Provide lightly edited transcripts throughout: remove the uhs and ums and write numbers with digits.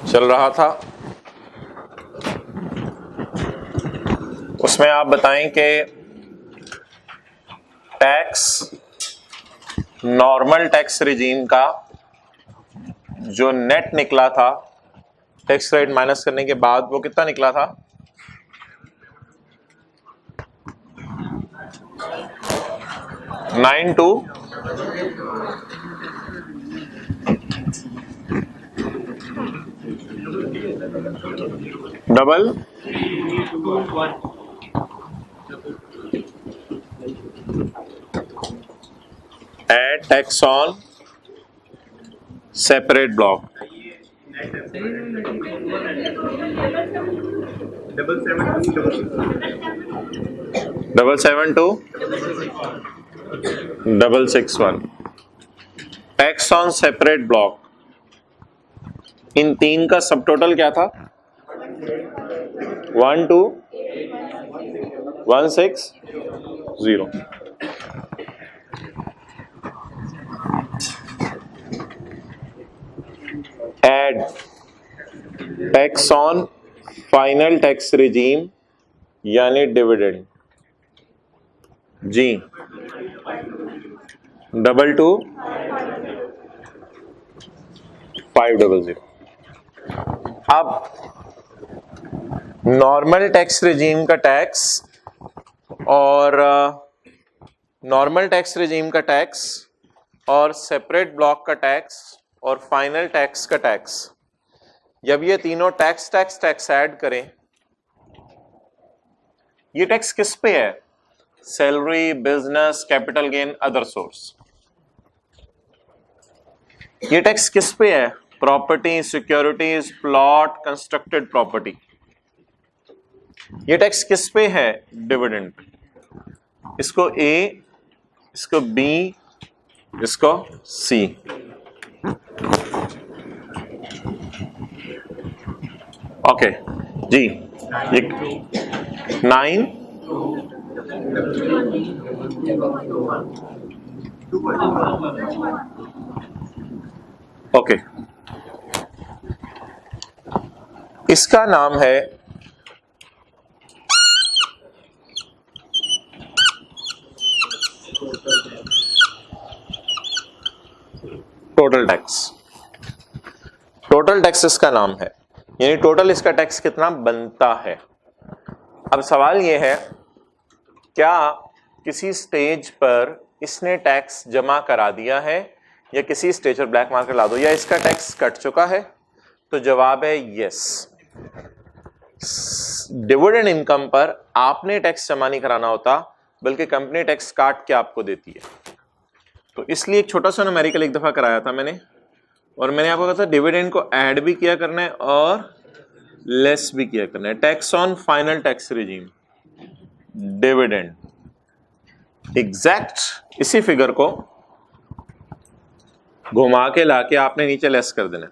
चल रहा था, उसमें आप बताएं कि टैक्स, नॉर्मल टैक्स रिजीम का जो नेट निकला था टैक्स रेट माइनस करने के बाद, वो कितना निकला था? 92 double add tax on separate block, double 7 2 double 6 1 tax on separate block. इन तीन का सब टोटल क्या था? 1 2 1 6 0। Add tax on final tax regime यानी डिविडेंड जी, 22 500। अब नॉर्मल टैक्स रिजीम का टैक्स और नॉर्मल टैक्स रिजीम का टैक्स और सेपरेट ब्लॉक का टैक्स और फाइनल टैक्स का टैक्स, जब ये तीनों टैक्स टैक्स टैक्स ऐड करें, ये टैक्स किस पे है? Salary, business, capital gain, other source. ये टैक्स किस पे है? Property, securities, plot, constructed property. ये टैक्स किस पे है? डिविडेंड। इसको ए, इसको बी, इसको सी। ओके जी, ये 9 ओके, इसका नाम है टोटल टैक्स। टोटल टैक्स इसका नाम है, यानी टोटल इसका टैक्स कितना बनता है। अब सवाल यह है, क्या किसी स्टेज पर इसने टैक्स जमा करा दिया है या किसी स्टेज पर ब्लैक मार्केट ला दो, या इसका टैक्स कट चुका है? तो जवाब है यस। डिविडेंड इनकम पर आपने टैक्स जमा नहीं कराना होता, बल्कि कंपनी टैक्स काट के आपको देती है। तो इसलिए एक छोटा सा न्यूमेरिकल एक दफा कराया था मैंने, और मैंने आपको कहा था डिविडेंड को ऐड भी किया करना है और लेस भी किया करना है। Tax on final tax regime, dividend, exact इसी फिगर को घुमा के लाके आपने नीचे लेस कर देना।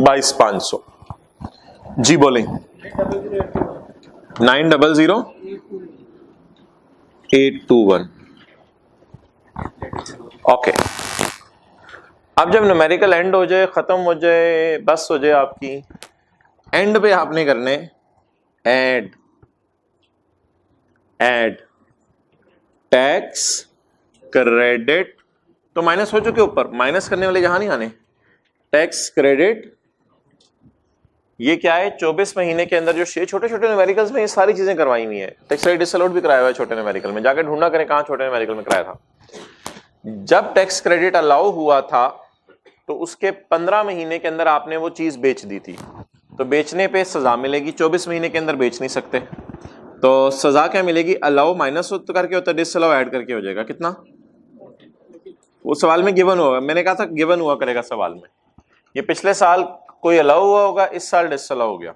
22,500 जी, बोलें। 900,821 ओके। अब जब न्यूमेरिकल एंड हो जाए, खत्म हो जाए, बस हो जाए आपकी, एंड पे आपने करने ऐड टैक्स क्रेडिट, तो माइनस हो चुके ऊपर, माइनस करने वाले यहां नहीं आने। टैक्स क्रेडिट, ये क्या है? 24 महीने के अंदर जो छोटे छोटे न्यूमेरिकल्स में ये सारी चीजें करवाई हुई है। टैक्स क्रेडिट डिसअलाउड भी कराया हुआ है छोटे न्यूमेरिकल में, जाकर ढूंढा करें कहां छोटे न्यूमेरिकल में कराया था। जब टैक्स क्रेडिट अलाउ हुआ था तो उसके 15 महीने के अंदर आपने वो चीज बेच दी थी, तो बेचने पे सजा मिलेगी। 24 महीने के अंदर बेच नहीं सकते, तो सजा क्या मिलेगी? अलाउ माइनस करके होता है, डिसअलाउ ऐड करके हो जाएगा। कितना? वो सवाल में गिवन हुआ, मैंने कहा था गिवन हुआ करेगा सवाल में। ये पिछले साल कोई अलाउ हुआ होगा, इस साल डिसअलाउ हो गया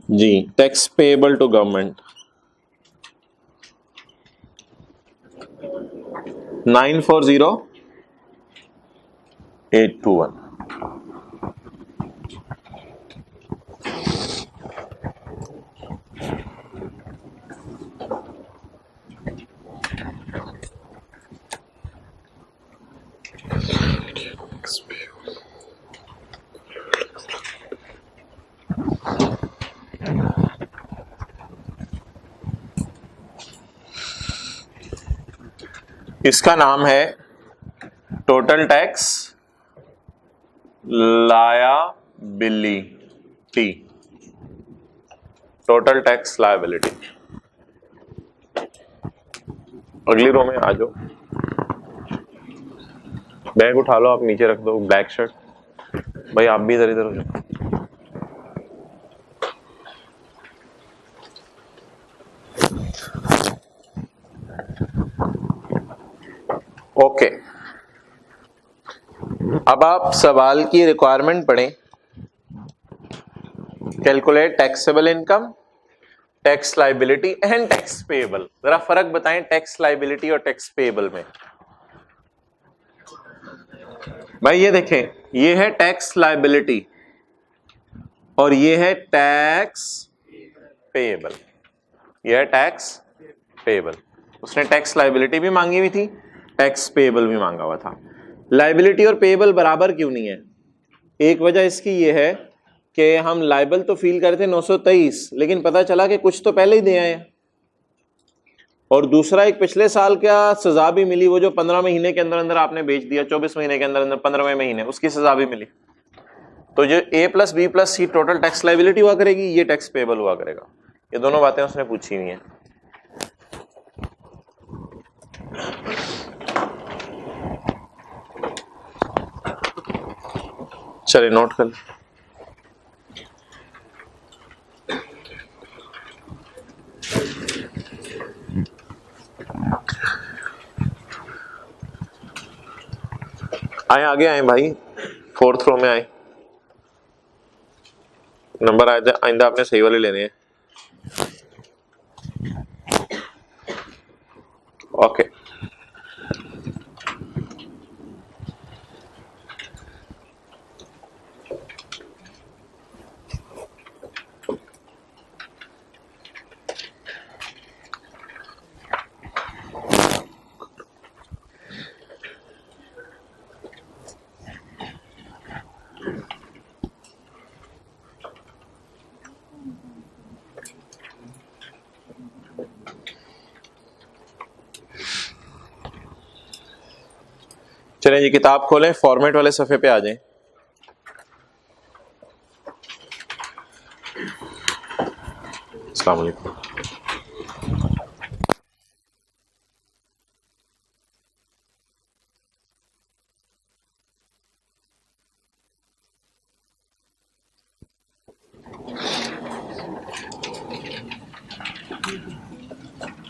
जी। Tax payable to government 940,821। इसका नाम है total tax liability, total tax liability. अगली रो में आ जाओ, बैग उठा लो, आप नीचे रख दो बैक शर्ट, भाई आप भी इधर इधर हो जाओ। ओके, अब आप सवाल की रिक्वायरमेंट पढ़ें। Calculate taxable income, tax liability and tax payable. जरा फर्क बताएं टैक्स लाइबिलिटी और टैक्स पेएबल में। भाई ये देखें, ये है टैक्स लाइबिलिटी और ये है टैक्स पेएबल, ये है टैक्स पेएबल। उसने टैक्स लाइबिलिटी भी मांगी हुई थी, टैक्स पेएबल भी मांगा हुआ था। लाइबिलिटी और पेएबल बराबर क्यों नहीं है? एक वजह इसकी ये है कि हम लाइबल तो फील करे थे 923, लेकिन पता चला कि कुछ तो पहले ही दे आए, और दूसरा एक पिछले साल क्या सजा भी मिली, वो जो 15 महीने के अंदर अंदर आपने बेच दिया, 24 महीने के अंदर अंदर 15वें महीने उसकी सजा भी मिली। तो जो A plus B plus C total tax liability हुआ करेगी, ये टैक्स पेएबल हुआ करेगा। ये दोनों बातें उसने पूछी हुई हैं। चलिए नोट कर, आए आगे आए भाई, 4th रो में आए। नंबर आइंदा आपने सही वाले लेने हैं। ओके, चलें जी किताब खोलें, फॉर्मेट वाले सफे पे आ जाएं। अस्सलाम वालेकुम।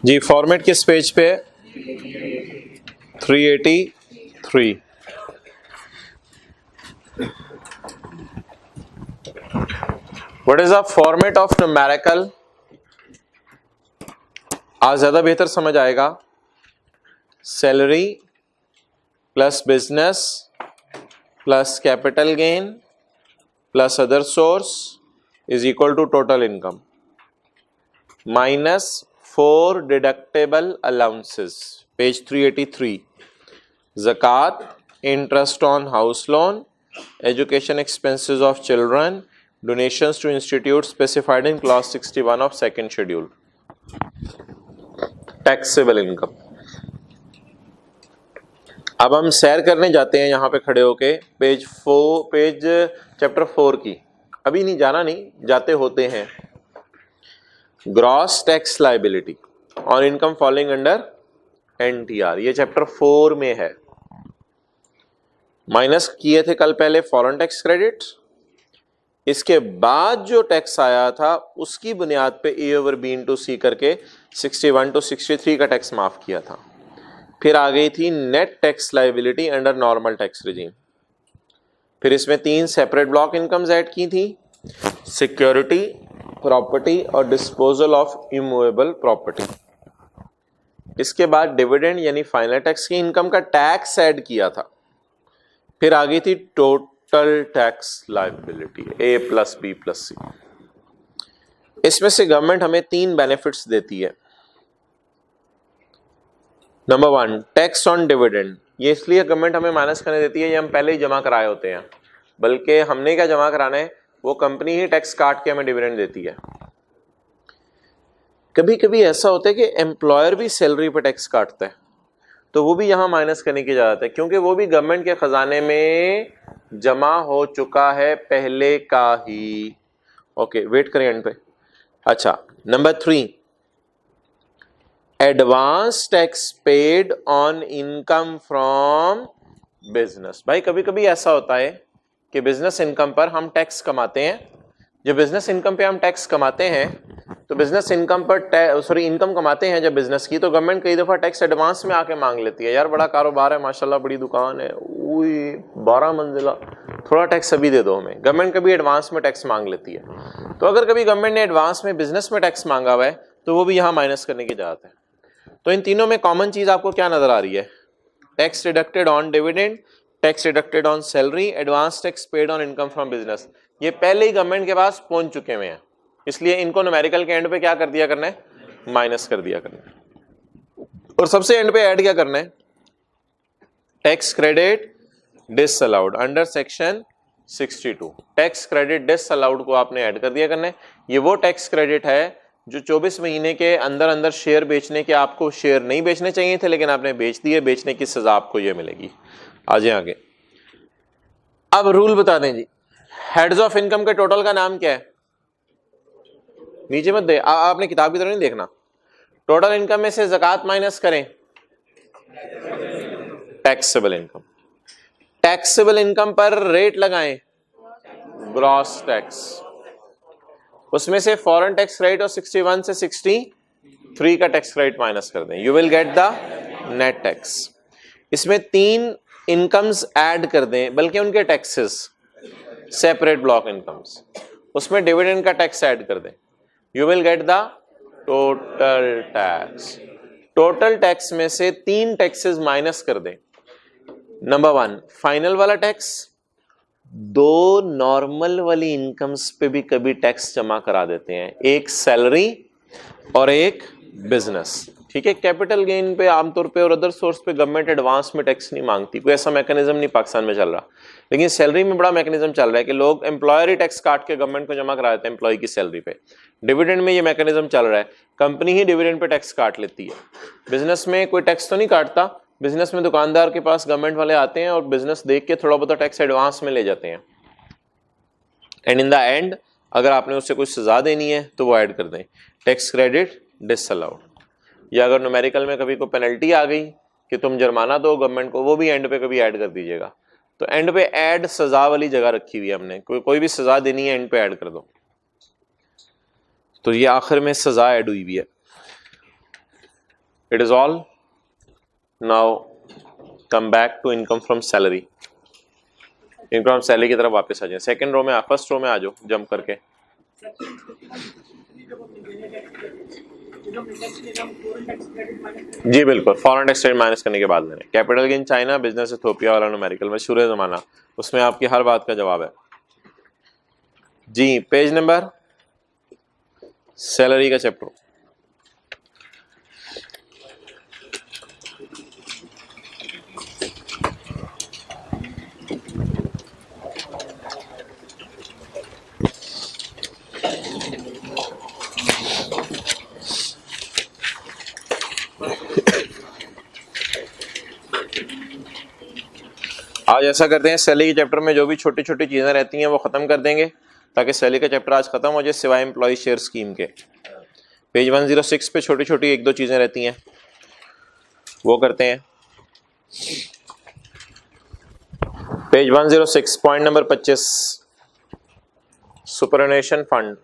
जी फॉर्मेट किस पेज पे है? 383। What is the format of numerical? आज ज्यादा बेहतर समझ आएगा। Salary plus business plus capital gain plus other source is equal to total income minus 4 deductible allowances, page 383। ज़कात, interest on house loan, education expenses of children, donations to institute specified in clause 61 of second schedule. Taxable income. अब हम सैर करने जाते हैं यहाँ पे खड़े होके पेज चैप्टर 4 की, अभी नहीं जाना, नहीं जाते होते हैं। ग्रॉस टैक्स लाइबिलिटी और इनकम फॉलिंग अंडर NTR, ये चैप्टर 4 में है। माइनस किए थे कल पहले फॉरेन टैक्स क्रेडिट, इसके बाद जो टैक्स आया था उसकी बुनियाद पे A over B into C करके 61 to 63 का टैक्स माफ किया था। फिर आ गई थी net tax liability under normal tax regime. फिर इसमें 3 सेपरेट ब्लॉक इनकम्स ऐड की थी, सिक्योरिटी, प्रॉपर्टी और डिस्पोजल ऑफ इमूवेबल प्रॉपर्टी। इसके बाद डिविडेंड यानी फाइनल टैक्स की इनकम का टैक्स ऐड किया था। फिर आ गई थी total tax liability A plus B plus C। इसमें से गवर्नमेंट हमें 3 बेनिफिट्स देती है। नंबर 1 टैक्स ऑन डिविडेंड, ये इसलिए गवर्नमेंट हमें माइनस करने देती है, ये हम पहले ही जमा कराए होते हैं, बल्कि हमने क्या जमा कराना है, वो कंपनी ही टैक्स काट के हमें डिविडेंड देती है। कभी कभी ऐसा होता है कि एम्प्लॉयर भी सैलरी पर टैक्स काटता है, तो वो भी यहाँ माइनस करने की इजाजत है, क्योंकि वो भी गवर्नमेंट के खजाने में जमा हो चुका है पहले का ही। ओके, वेट करें एंड पे। अच्छा, number 3, advance tax paid on income from business. भाई कभी कभी ऐसा होता है कि बिजनेस इनकम पर हम टैक्स कमाते हैं। जब बिजनेस इनकम पे हम टैक्स कमाते हैं तो बिजनेस इनकम पर इनकम कमाते हैं जब बिजनेस की, तो गवर्नमेंट कई दफा टैक्स एडवांस में आके मांग लेती है। यार बड़ा कारोबार है माशाल्लाह, बड़ी दुकान है, 12 मंजिला, थोड़ा टैक्स अभी दे दो हमें। गवर्नमेंट कभी एडवांस में टैक्स मांग लेती है। तो अगर कभी गवर्नमेंट ने एडवांस में बिजनेस में टैक्स मांगा हुआ है तो वो भी यहाँ माइनस करने की इजाजत है। तो इन तीनों में कॉमन चीज आपको क्या नजर आ रही है? Tax deducted on dividend, tax deducted on salary, advance tax paid on income from business. ये पहले ही गवर्नमेंट के पास पहुंच चुके हुए हैं, इसलिए इनको न्यूमेरिकल के एंड पे क्या कर दिया करना है? माइनस कर दिया करना है। और सबसे एंड पे ऐड क्या करना है? Tax credit disallowed under section 62। Tax credit disallowed को आपने ऐड कर दिया करना है। ये वो टैक्स क्रेडिट है जो 24 महीने के अंदर अंदर शेयर बेचने के, आपको शेयर नहीं बेचने चाहिए थे लेकिन आपने बेच दिए, बेचने की सजा आपको ये मिलेगी। आजे आगे। अब रूल बता दें जी, हेड्स ऑफ इनकम के टोटल का नाम क्या है? नीचे मत दे, आपने किताब की तरह नहीं देखना। टोटल इनकम में से ज़कात माइनस करें, टैक्सेबल इनकम। टैक्सेबल इनकम पर रेट लगाएं ग्रॉस टैक्स, उसमें से फॉरेन टैक्स रेट और 61 से 63 का टैक्स रेट माइनस कर दें, you will get the net tax. इसमें 3 इनकम्स ऐड कर दें, बल्कि उनके टैक्सेस सेपरेट ब्लॉक इनकम्स, उसमें डिविडेंड का टैक्स ऐड कर दें, you will get the total tax. Total tax में से 3 टैक्सेस माइनस कर दें। नंबर 1 फाइनल वाला टैक्स, 2 नॉर्मल वाली इनकम्स पे भी कभी टैक्स जमा करा देते हैं, एक सैलरी और एक बिजनेस। ठीक है, कैपिटल गेन पे आमतौर पे और अदर सोर्स पे गवर्नमेंट एडवांस में टैक्स नहीं मांगती, कोई ऐसा मैकेनिज्म नहीं पाकिस्तान में चल रहा। लेकिन सैलरी में बड़ा मैकेनिज्म चल रहा है कि लोग एम्प्लॉयर ही टैक्स काट के गवर्नमेंट को जमा करा देते हैं एम्प्लॉय की सैलरी पे। डिविडेंड में ये मैकेनिज्म चल रहा है, कंपनी ही डिविडेंड पे टैक्स काट लेती है। बिजनेस में कोई टैक्स तो नहीं काटता, बिजनेस में दुकानदार के पास गवर्नमेंट वाले आते हैं और बिजनेस देख के थोड़ा बहुत टैक्स एडवांस में ले जाते हैं, एंड इन द एंड अगर आपने उससे कुछ सजा देनी है तो वो ऐड कर दें टैक्स क्रेडिट डिसअलाउड। या अगर न्यूमेरिकल में कभी कोई पेनल्टी आ गई कि तुम जुर्माना दो गवर्नमेंट को, वो भी एंड पे कभी ऐड कर दीजिएगा। तो एंड पे ऐड सजा वाली जगह रखी हुई है हमने, कोई भी सजा देनी है एंड पे ऐड कर दो। तो ये आखिर में सजा ऐड हुई भी है। It is all. Now come back to income from salary. Income from salary की तरफ वापस आ जाए। सेकंड रो में, फर्स्ट रो में आ जाओ जंप करके। जी बिल्कुल, फॉरेन टैक्स क्रेडिट माइनस करने के बाद लेने। Capital gain China, business Ethiopia वाला न्यूमेरिकल में शुरू जमाना, उसमें आपकी हर बात का जवाब है जी। पेज नंबर, सैलरी का चैप्टर। आज ऐसा करते हैं, सैलरी के चैप्टर में जो भी छोटी छोटी चीजें रहती हैं वो खत्म कर देंगे ताकि सैलरी का चैप्टर आज खत्म हो जाए, सिवाय एम्प्लॉय शेयर स्कीम के। पेज 106 पे छोटी छोटी 1-2 चीजें रहती हैं, वो करते हैं। Page 106 point number 25, superannuation fund.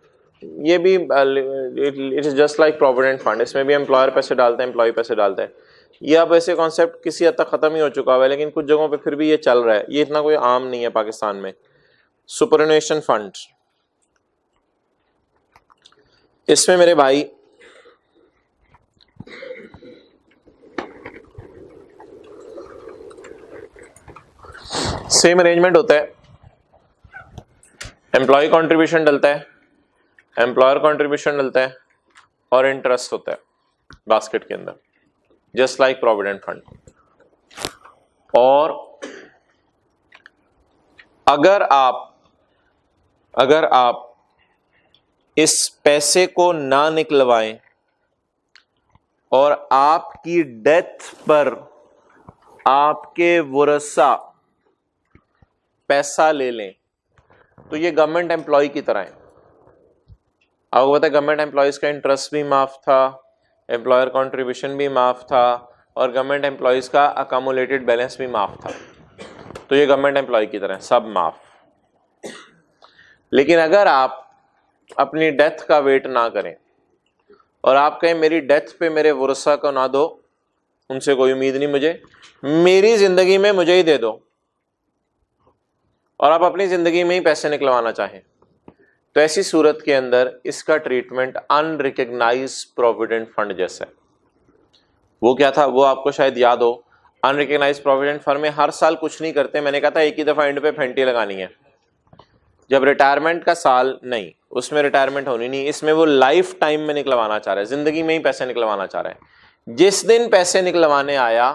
ये भी it is just like provident fund, इसमें भी एम्प्लॉयर पैसे डालता है, एम्प्लॉय पैसे डालता है। ये अब ऐसे कॉन्सेप्ट किसी हद तक खत्म ही हो चुका है, लेकिन कुछ जगहों पे फिर भी ये चल रहा है, ये इतना कोई आम नहीं है पाकिस्तान में। सुपरनेशन फंड, इसमें मेरे भाई सेम अरेंजमेंट होता है, एम्प्लॉय कंट्रीब्यूशन डलता है, एम्प्लॉयर कंट्रीब्यूशन डलता है और इंटरेस्ट होता है बास्केट के अंदर, जस्ट लाइक प्रोविडेंट फंड। और अगर आप इस पैसे को ना निकलवाएं और आपकी डेथ पर आपके वर्षा पैसा ले लें, तो ये गवर्नमेंट एम्प्लॉय की तरह है। आपको पता है गवर्नमेंट एम्प्लॉयज का इंटरेस्ट भी माफ था, एम्प्लॉयर कंट्रीब्यूशन भी माफ था, और गवर्नमेंट एम्प्लॉयज का अकामुलेटेड बैलेंस भी माफ था। तो ये गवर्नमेंट एम्प्लॉय की तरह सब माफ। लेकिन अगर आप अपनी डेथ का वेट ना करें और आप कहें मेरी डेथ पे मेरे वर्षा को ना दो, उनसे कोई उम्मीद नहीं मुझे, मेरी जिंदगी में मुझे ही दे दो, और आप अपनी जिंदगी में ही पैसे निकलवाना चाहें, तो ऐसी सूरत के अंदर इसका ट्रीटमेंट अनरिकग्नाइज प्रोविडेंट फंड जैसा है। वो क्या था वो आपको शायद याद हो। अनरिकग्नाइज प्रोविडेंट फंड में हर साल कुछ नहीं करते, मैंने कहा था एक ही दफा एंड पे फेंटी लगानी है, जब रिटायरमेंट का साल नहीं, उसमें रिटायरमेंट होनी नहीं, इसमें वो लाइफ टाइम में निकलवाना चाह रहा है, जिंदगी में ही पैसे निकलवाना चाह रहा है। जिस दिन पैसे निकलवाने आया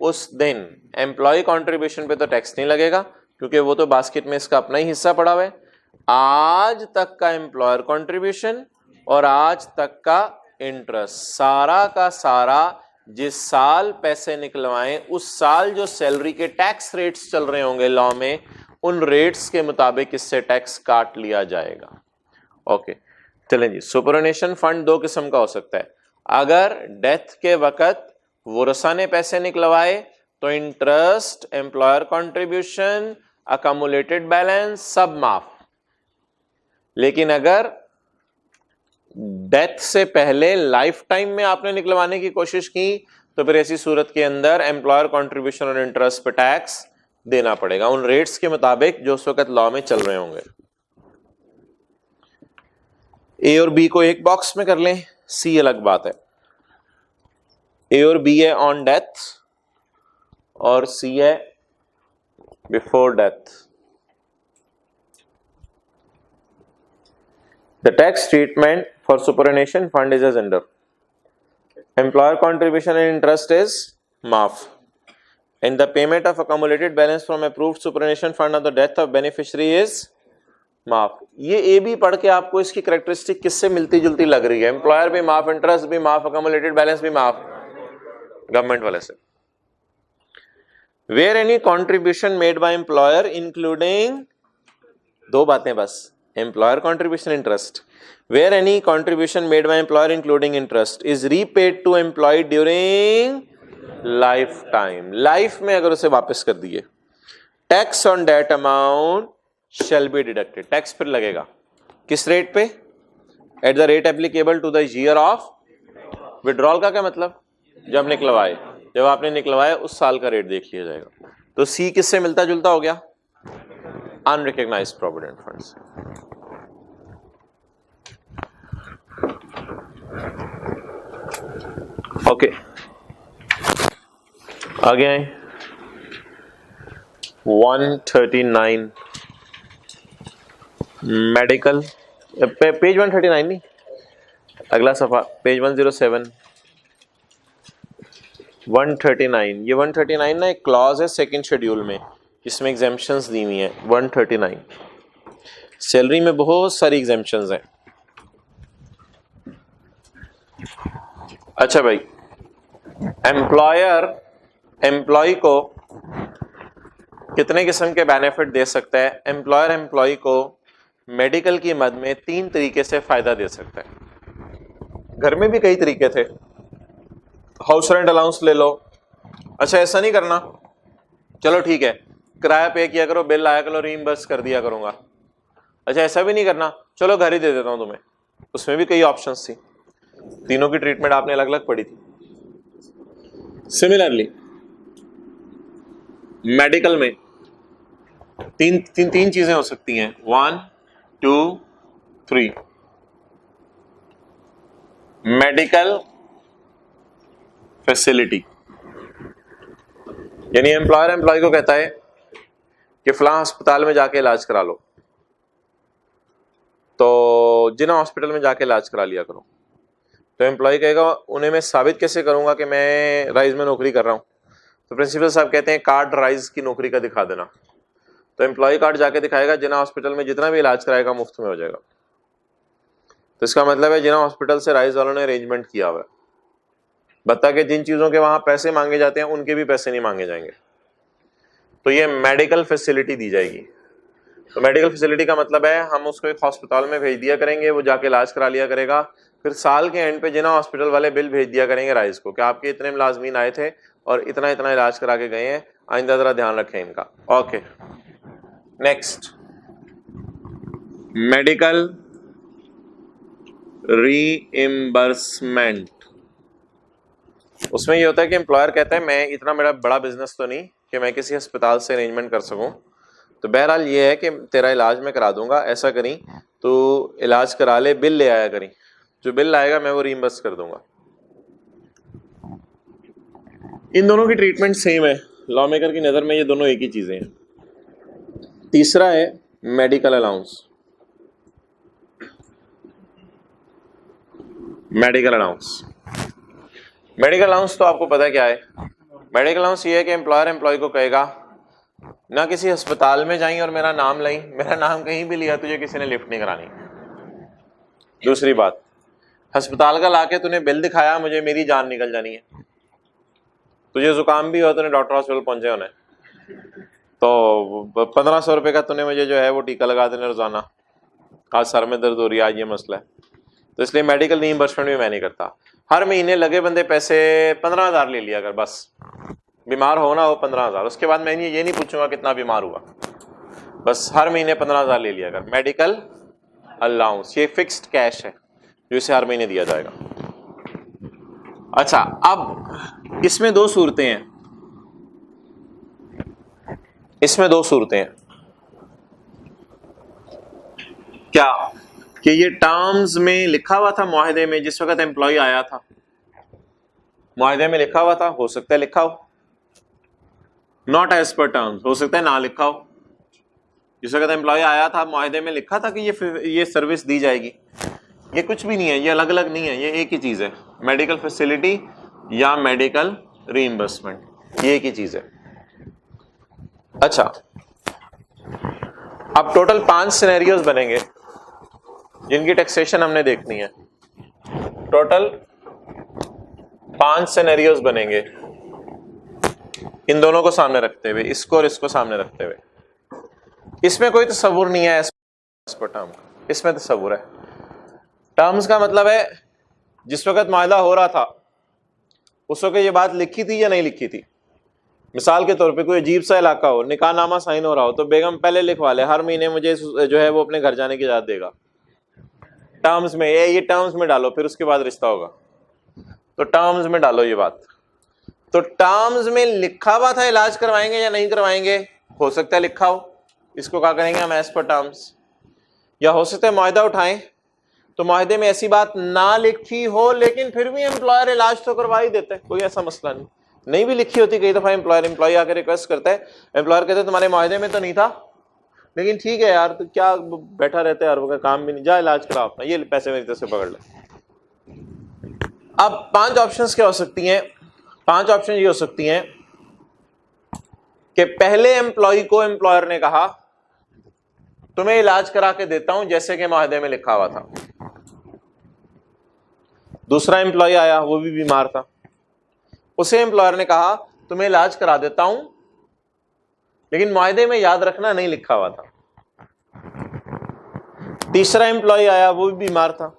उस दिन एम्प्लॉय कंट्रीब्यूशन पे तो टैक्स नहीं लगेगा, क्योंकि वो तो बास्केट में इसका अपना ही हिस्सा पड़ा हुआ है। आज तक का एम्प्लॉयर कंट्रीब्यूशन और आज तक का इंटरेस्ट, सारा का सारा जिस साल पैसे निकलवाएं उस साल जो सैलरी के टैक्स रेट्स चल रहे होंगे लॉ में, उन रेट्स के मुताबिक इससे टैक्स काट लिया जाएगा। ओके, चलें जी। सुपरनेशन फंड दो किस्म का हो सकता है। अगर डेथ के वक्त वर्षा ने पैसे निकलवाए तो interest, employer contribution, accumulated balance सब माफ। लेकिन अगर डेथ से पहले लाइफ टाइम में आपने निकलवाने की कोशिश की तो फिर ऐसी सूरत के अंदर एम्प्लॉयर कंट्रीब्यूशन और इंटरेस्ट पर टैक्स देना पड़ेगा उन रेट्स के मुताबिक जो उस वक्त लॉ में चल रहे होंगे। ए और बी को एक बॉक्स में कर लें, सी अलग बात है। ए और बी है ऑन डेथ और सी है before death. The tax treatment for superannuation fund is as under. Employer contribution and interest is maaf, and the payment of accumulated balance from approved superannuation fund on the death of beneficiary is maaf. ये A B पढ़ के आपको इसकी characteristic किससे मिलती जुलती लग रही है? एम्प्लॉयर भी माफ, इंटरेस्ट भी माफ, accumulated balance भी माफ, गवर्नमेंट वाले से। Where any contribution made by employer including, दो बातें बस, employer contribution interest, where any contribution made by employer including interest is repaid to employee during lifetime, life में अगर उसे वापस कर दिए, tax on that amount shall be deducted, tax फिर लगेगा किस रेट पे? at the rate applicable to the year of withdrawal। का क्या मतलब? जब निकलवाए, जब आपने निकलवाया उस साल का रेट देख लिया जाएगा। तो सी किससे मिलता जुलता हो गया? Unrecognised provident funds. ओके, आगे आए 139 मेडिकल, पेज 139 नहीं, अगला सफा पेज 107 139। ये 139 ना एक क्लॉज है सेकंड शेड्यूल में जिसमें एग्जेम्पशंस दी हुई हैं। 139 सैलरी में बहुत सारी एग्जेम्पशंस हैं। अच्छा भाई, एम्प्लॉयर एम्प्लॉय को कितने किस्म के बेनिफिट दे सकता है? एम्प्लॉयर एम्प्लॉय को मेडिकल की मद में 3 तरीके से फायदा दे सकता है। घर में भी कई तरीके थे, हाउस रेंट अलाउंस ले लो। अच्छा ऐसा नहीं करना, चलो ठीक है किराया पे किया करो, बिल आया करो, रीइंबर्स कर दिया करूंगा। अच्छा ऐसा भी नहीं करना, चलो घर ही दे देता हूं तुम्हें। उसमें भी कई ऑप्शंस थी, तीनों की ट्रीटमेंट आपने अलग अलग पढ़ी थी। सिमिलरली मेडिकल में तीन चीजें हो सकती हैं, 1 2 3। मेडिकल फैसिलिटी, यानी एम्प्लॉयर एम्प्लॉय को कहता है कि फलां अस्पताल में जाके इलाज करा लो, तो जिना हॉस्पिटल में जाके इलाज करा लिया करो। तो एम्प्लॉय कहेगा उन्हें मैं साबित कैसे करूंगा कि मैं राइज में नौकरी कर रहा हूं? तो प्रिंसिपल साहब कहते हैं कार्ड राइज की नौकरी का दिखा देना। तो एम्प्लॉय कार्ड जाके दिखाएगा, जिना हॉस्पिटल में जितना भी इलाज कराएगा मुफ्त में हो जाएगा। तो इसका मतलब है जिना हॉस्पिटल से राइज वालों ने अरेंजमेंट किया हुआ है। बता के जिन चीजों के वहां पैसे मांगे जाते हैं उनके भी पैसे नहीं मांगे जाएंगे। तो ये मेडिकल फैसिलिटी दी जाएगी। तो मेडिकल फैसिलिटी का मतलब है हम उसको एक हॉस्पिटल में भेज दिया करेंगे, वो जाके इलाज करा लिया करेगा, फिर साल के एंड पे जिना हॉस्पिटल वाले बिल भेज दिया करेंगे राइस को कि आपके इतने मुलाजमीन आए थे और इतना इतना इलाज करा के गए हैं, आइंदा जरा ध्यान रखें इनका। Okay, next, medical reimbursement. उसमें ये होता है कि एम्प्लॉयर कहता है मैं इतना, मेरा बड़ा बिजनेस तो नहीं कि मैं किसी अस्पताल से अरेंजमेंट कर सकूं, तो बहरहाल ये है कि तेरा इलाज मैं करा दूंगा, ऐसा करी तो इलाज करा ले, बिल ले आया करी, जो बिल आएगा मैं वो रीइंबर्स कर दूंगा। इन दोनों की ट्रीटमेंट सेम है, लॉ मेकर की नजर में ये दोनों एक ही चीजें हैं। तीसरा है medical allowance. Medical allowance, medical allowance तो आपको पता है क्या है। मेडिकल अलाउंस ये है कि एम्प्लॉयर एम्प्लॉय को कहेगा ना किसी अस्पताल में जाई और मेरा नाम लाई, मेरा नाम कहीं भी लिया तुझे किसी ने लिफ्ट नहीं करानी। दूसरी बात, अस्पताल का लाके तूने बिल दिखाया, मुझे मेरी जान निकल जानी है, तुझे जुकाम भी हो, तूने डॉक्टर हॉस्पिटल पहुंचे होने, तो 1500 रुपये का तूने मुझे जो है वो टीका लगा देना रोजाना, आज सर में दर्द हो रही है, आज ये मसला है, तो इसलिए मेडिकल रीइंबर्समेंट भी मैं नहीं करता। हर महीने लगे बंदे पैसे 15,000 ले लिया अगर, बस बीमार हो ना हो 15,000, उसके बाद मैं ये नहीं पूछूंगा कितना बीमार हुआ, बस हर महीने 15,000 ले लिया अगर। मेडिकल अलाउंस ये फिक्स्ड कैश है जो इसे हर महीने दिया जाएगा। अच्छा, अब इसमें दो सूरतें हैं, इसमें दो सूरतें हैं। क्या कि ये टर्म्स में लिखा हुआ था मुआहदे में, जिस वक्त एम्प्लॉय आया था मुआहदे में लिखा हुआ था, हो सकता है लिखा हो, नॉट एज पर टर्म्स, हो सकता है ना लिखा हो। जिस वक्त एम्प्लॉय आया था मुआहदे में लिखा था कि ये सर्विस दी जाएगी, ये कुछ भी नहीं है, ये अलग अलग नहीं है, ये एक ही चीज है, मेडिकल फैसिलिटी या मेडिकल रीइंबर्समेंट, ये एक ही चीज है। अच्छा, अब टोटल 5 सिनेरियोज बनेंगे जिनकी टैक्सेशन हमने देखनी है। टोटल 5 सिनेरियोज बनेंगे इन दोनों को सामने रखते हुए, इसको और इसको सामने रखते हुए। इसमें कोई तसव्वुर नहीं है टर्म का, इसमें तसव्वुर है। टर्म्स का मतलब है जिस वक्त मायदा हो रहा था उस वक्त ये बात लिखी थी या नहीं लिखी थी। मिसाल के तौर पे कोई अजीब सा इलाका हो, निकाहनामा साइन हो रहा हो, तो बेगम पहले लिखवा ले हर महीने मुझे जो है वो अपने घर जाने की इजाजत देगा। टर्म्स में ये टर्म्स में डालो, फिर उसके बाद रिश्ता होगा, तो टर्म्स में डालो ये बात। तो टर्म्स में लिखा हुआ था इलाज करवाएंगे या नहीं करवाएंगे, हो सकता है लिखा हो, इसको क्या करेंगे हम एज पर टर्म्स। या हो सकता है मुआहदा उठाएं तो मुआहदे में ऐसी बात ना लिखी हो लेकिन फिर भी एम्प्लॉयर इलाज तो करवा ही देता है, कोई ऐसा मसला नहीं भी लिखी होती। कई दफा एम्प्लॉय आकर रिक्वेस्ट करता है, एम्प्लॉयर कहते हैं तुम्हारे मुआहदे में तो नहीं था लेकिन ठीक है यार, तो क्या बैठा रहता है यार, वो काम भी नहीं, जा इलाज करा अपना, ये पैसे मेरी तरफ से पकड़ ले। अब 5 ऑप्शंस क्या हो सकती हैं, 5 ऑप्शन ये हो सकती हैं कि पहले एम्प्लॉय को एम्प्लॉयर ने कहा तुम्हें इलाज करा के देता हूं जैसे कि मुआहदे में लिखा हुआ था। दूसरा एम्प्लॉय आया, वो भी बीमार था, उसे एम्प्लॉयर ने कहा तुम्हें इलाज करा देता हूं लेकिन मुआहदे में याद रखना नहीं लिखा हुआ था। तीसरा एम्प्लॉय आया, वो भी बीमार था,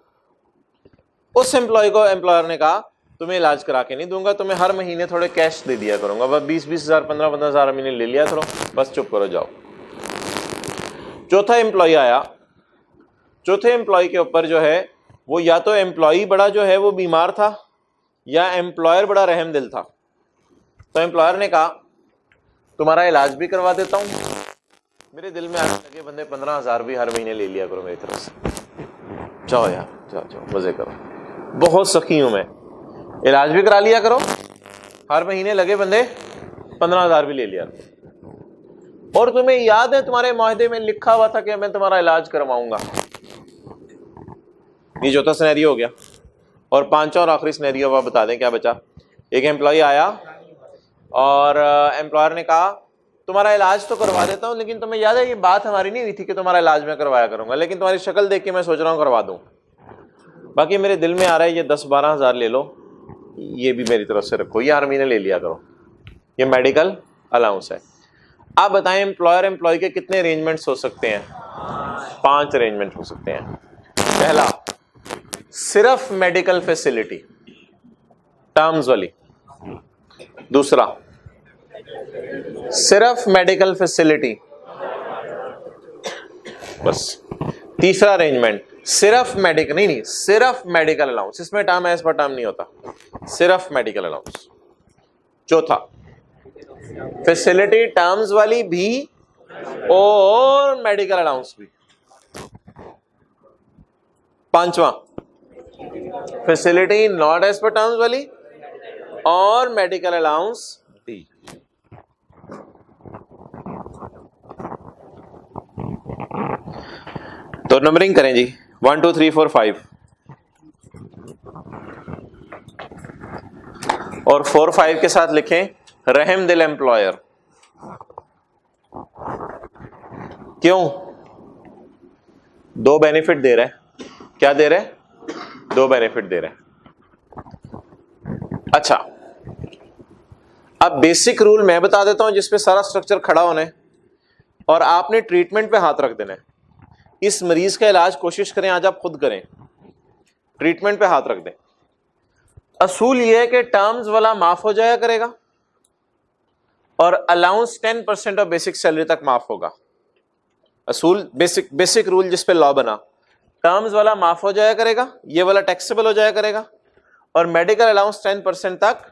उस एम्प्लॉय को एम्प्लॉयर ने कहा तुम्हें इलाज करा के नहीं दूंगा, तुम्हें हर महीने थोड़े कैश दे दिया करूंगा, बस 20-20 हज़ार 15-15 हज़ार महीने ले लिया करो, बस चुप करो जाओ। चौथा एम्प्लॉय आया, चौथे एम्प्लॉय के ऊपर जो है वो या तो एम्प्लॉय बड़ा जो है वो बीमार था या एम्प्लॉयर बड़ा रहम दिल था। तो एम्प्लॉयर ने कहा तुम्हारा इलाज भी करवा देता हूं, मेरे दिल में आने लगे बंदे 15,000 भी हर महीने ले लिया करो मेरी तरफ से, जाओ यार जाओ मजे करो, बहुत सखी हूं मैं, इलाज भी करा लिया करो, हर महीने लगे बंदे 15,000 भी ले लिया करो, और तुम्हें याद है तुम्हारे मुआहदे में लिखा हुआ था कि मैं तुम्हारा इलाज करवाऊंगा। ये चौथा सिनेरियो हो गया। और 5 और आखिरी सिनेरियो आप बता दें क्या बचा। एक एम्प्लॉय आया और एम्प्लॉयर ने कहा तुम्हारा इलाज तो करवा देता हूं लेकिन तुम्हें याद है ये बात हमारी नहीं हुई थी कि तुम्हारा इलाज मैं करवाया करूंगा, लेकिन तुम्हारी शक्ल देख के मैं सोच रहा हूं करवा दूं, बाकी मेरे दिल में आ रहा है ये 10-12 हज़ार ले लो, ये भी मेरी तरफ से रखो, ये हर महीने ले लिया करो। ये मेडिकल अलाउंस है। आप बताएं एम्प्लॉयर एम्प्लॉय के कितने अरेंजमेंट्स हो सकते हैं? 5 अरेंजमेंट हो सकते हैं। पहला, सिर्फ मेडिकल फैसिलिटी, टर्म्स वाली। दूसरा, सिर्फ मेडिकल फैसिलिटी, बस। तीसरा अरेंजमेंट, सिर्फ मेडिकल, नहीं सिर्फ मेडिकल अलाउंस, इसमें टर्म एज पर टर्म नहीं होता, सिर्फ मेडिकल अलाउंस। चौथा, फैसिलिटी टर्म्स वाली भी और मेडिकल अलाउंस भी। पांचवा, facility not as per terms वाली और मेडिकल अलाउंस भी। तो नंबरिंग करें जी, 1 2 3 4 5 और 4 5 के साथ लिखें रहम दिल एम्प्लॉयर। क्यों? 2 बेनिफिट दे रहे हैं। क्या दे रहे हैं? 2 बेनिफिट दे रहे हैं। अच्छा, अब बेसिक रूल मैं बता देता हूं जिसपे सारा स्ट्रक्चर खड़ा होना है और आपने ट्रीटमेंट पे हाथ रख देना है। इस मरीज का इलाज कोशिश करें आज आप खुद करें, ट्रीटमेंट पे हाथ रख दें। असूल यह है कि टर्म्स वाला माफ हो जाया करेगा और अलाउंस 10% ऑफ बेसिक सैलरी तक माफ होगा। असूल बेसिक रूल जिस पे लॉ बना, टर्म्स वाला माफ हो जाया करेगा, ये वाला टैक्सेबल हो जाया करेगा और मेडिकल अलाउंस 10% तक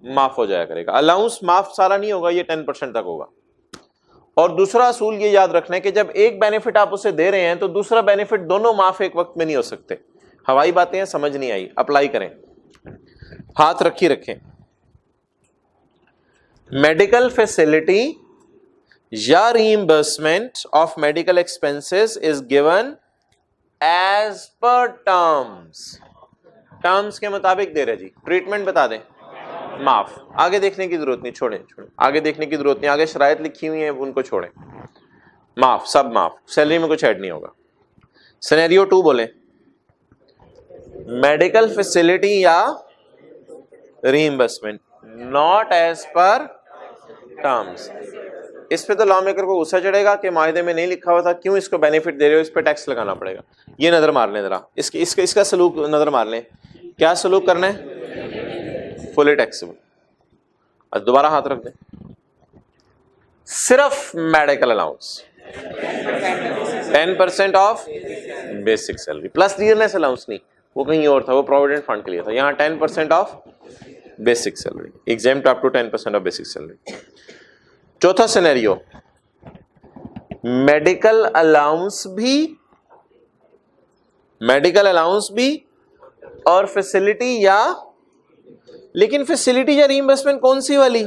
माफ हो जाया करेगा। अलाउंस माफ सारा नहीं होगा, ये 10% तक होगा। और दूसरा असूल ये याद रखना है कि जब एक बेनिफिट आप उसे दे रहे हैं तो दूसरा बेनिफिट दोनों माफ एक वक्त में नहीं हो सकते। हवाई बातें हैं, समझ नहीं आई, अप्लाई करें। हाथ रखी रखें। मेडिकल फैसिलिटी या reimbursement of medical expenses is given as per terms. Terms के मुताबिक दे रहे जी। ट्रीटमेंट बता दें, माफ। आगे देखने की जरूरत नहीं, छोड़ें। आगे देखने की जरूरत नहीं, आगे शरायत लिखी हुई है उनको छोड़ें। माफ, सब माफ, सैलरी में कुछ ऐड नहीं होगा। सिनेरियो 2 बोले, मेडिकल फैसिलिटी या reimbursement not as per terms. इस पे तो लॉ मेकर को गुस्सा चढ़ेगा कि मायदे में नहीं लिखा हुआ था, क्यों इसको बेनिफिट दे रहे हो, इस पे टैक्स लगाना पड़ेगा। ये नजर मार लें जरा, इसका सलूक नजर मार लें। क्या सलूक करना है? Fully taxable. और दोबारा हाथ रख दें। सिर्फ medical allowance 10% of basic salary plus dearness allowance नहीं, वो कहीं और था, वो प्रोविडेंट फंड के लिए था। यहां 10% of basic salary, exempt up to 10% of basic salary. चौथा सिनेरियो, मेडिकल अलाउंस भी और फैसिलिटी या, लेकिन फैसिलिटी या रीइंबर्समेंट कौन सी वाली?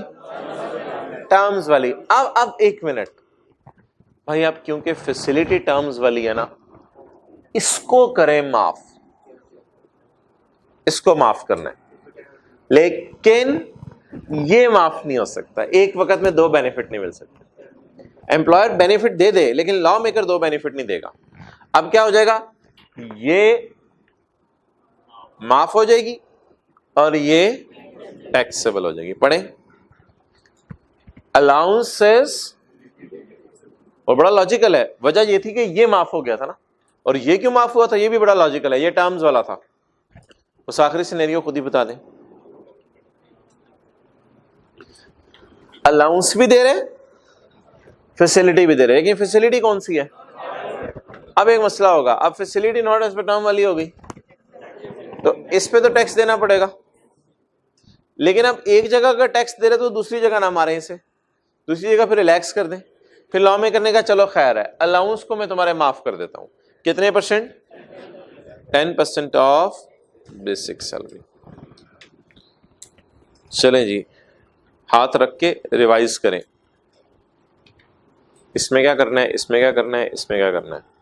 टर्म्स वाली। अब एक मिनट भाई, आप क्योंकि फैसिलिटी टर्म्स वाली है ना, इसको करें माफ, इसको माफ करना है, लेकिन ये माफ नहीं हो सकता। एक वक्त में 2 बेनिफिट नहीं मिल सकते। एम्प्लॉयर बेनिफिट दे दे लेकिन लॉ मेकर 2 बेनिफिट नहीं देगा। अब क्या हो जाएगा? ये माफ हो जाएगी और ये टैक्सेबल हो जाएगी। पढ़े, अलाउंसेस, और बड़ा लॉजिकल है। वजह ये थी कि ये माफ हो गया था ना, और ये क्यों माफ हुआ था ये भी बड़ा लॉजिकल है। ये टर्म्स वाला था। उस आखिरी सिनेरियो खुद ही बता दें। अलाउंस भी दे रहे, फैसिलिटी भी दे रहे, लेकिन फैसिलिटी कौन सी है? अब एक मसला होगा, अब facility not as per term वाली होगी तो इस पे तो टैक्स देना पड़ेगा। लेकिन अब एक जगह अगर टैक्स दे रहे तो दूसरी जगह ना मारें इसे, दूसरी जगह फिर रिलैक्स कर दें। फिर लॉ में करने का चलो खैर है, अलाउंस को मैं तुम्हारे माफ कर देता हूं। कितने %? 10% ऑफ बेसिक सैलरी। चलें जी, हाथ रख के रिवाइज करें। इसमें क्या करना है, इसमें क्या करना है, इसमें क्या करना है।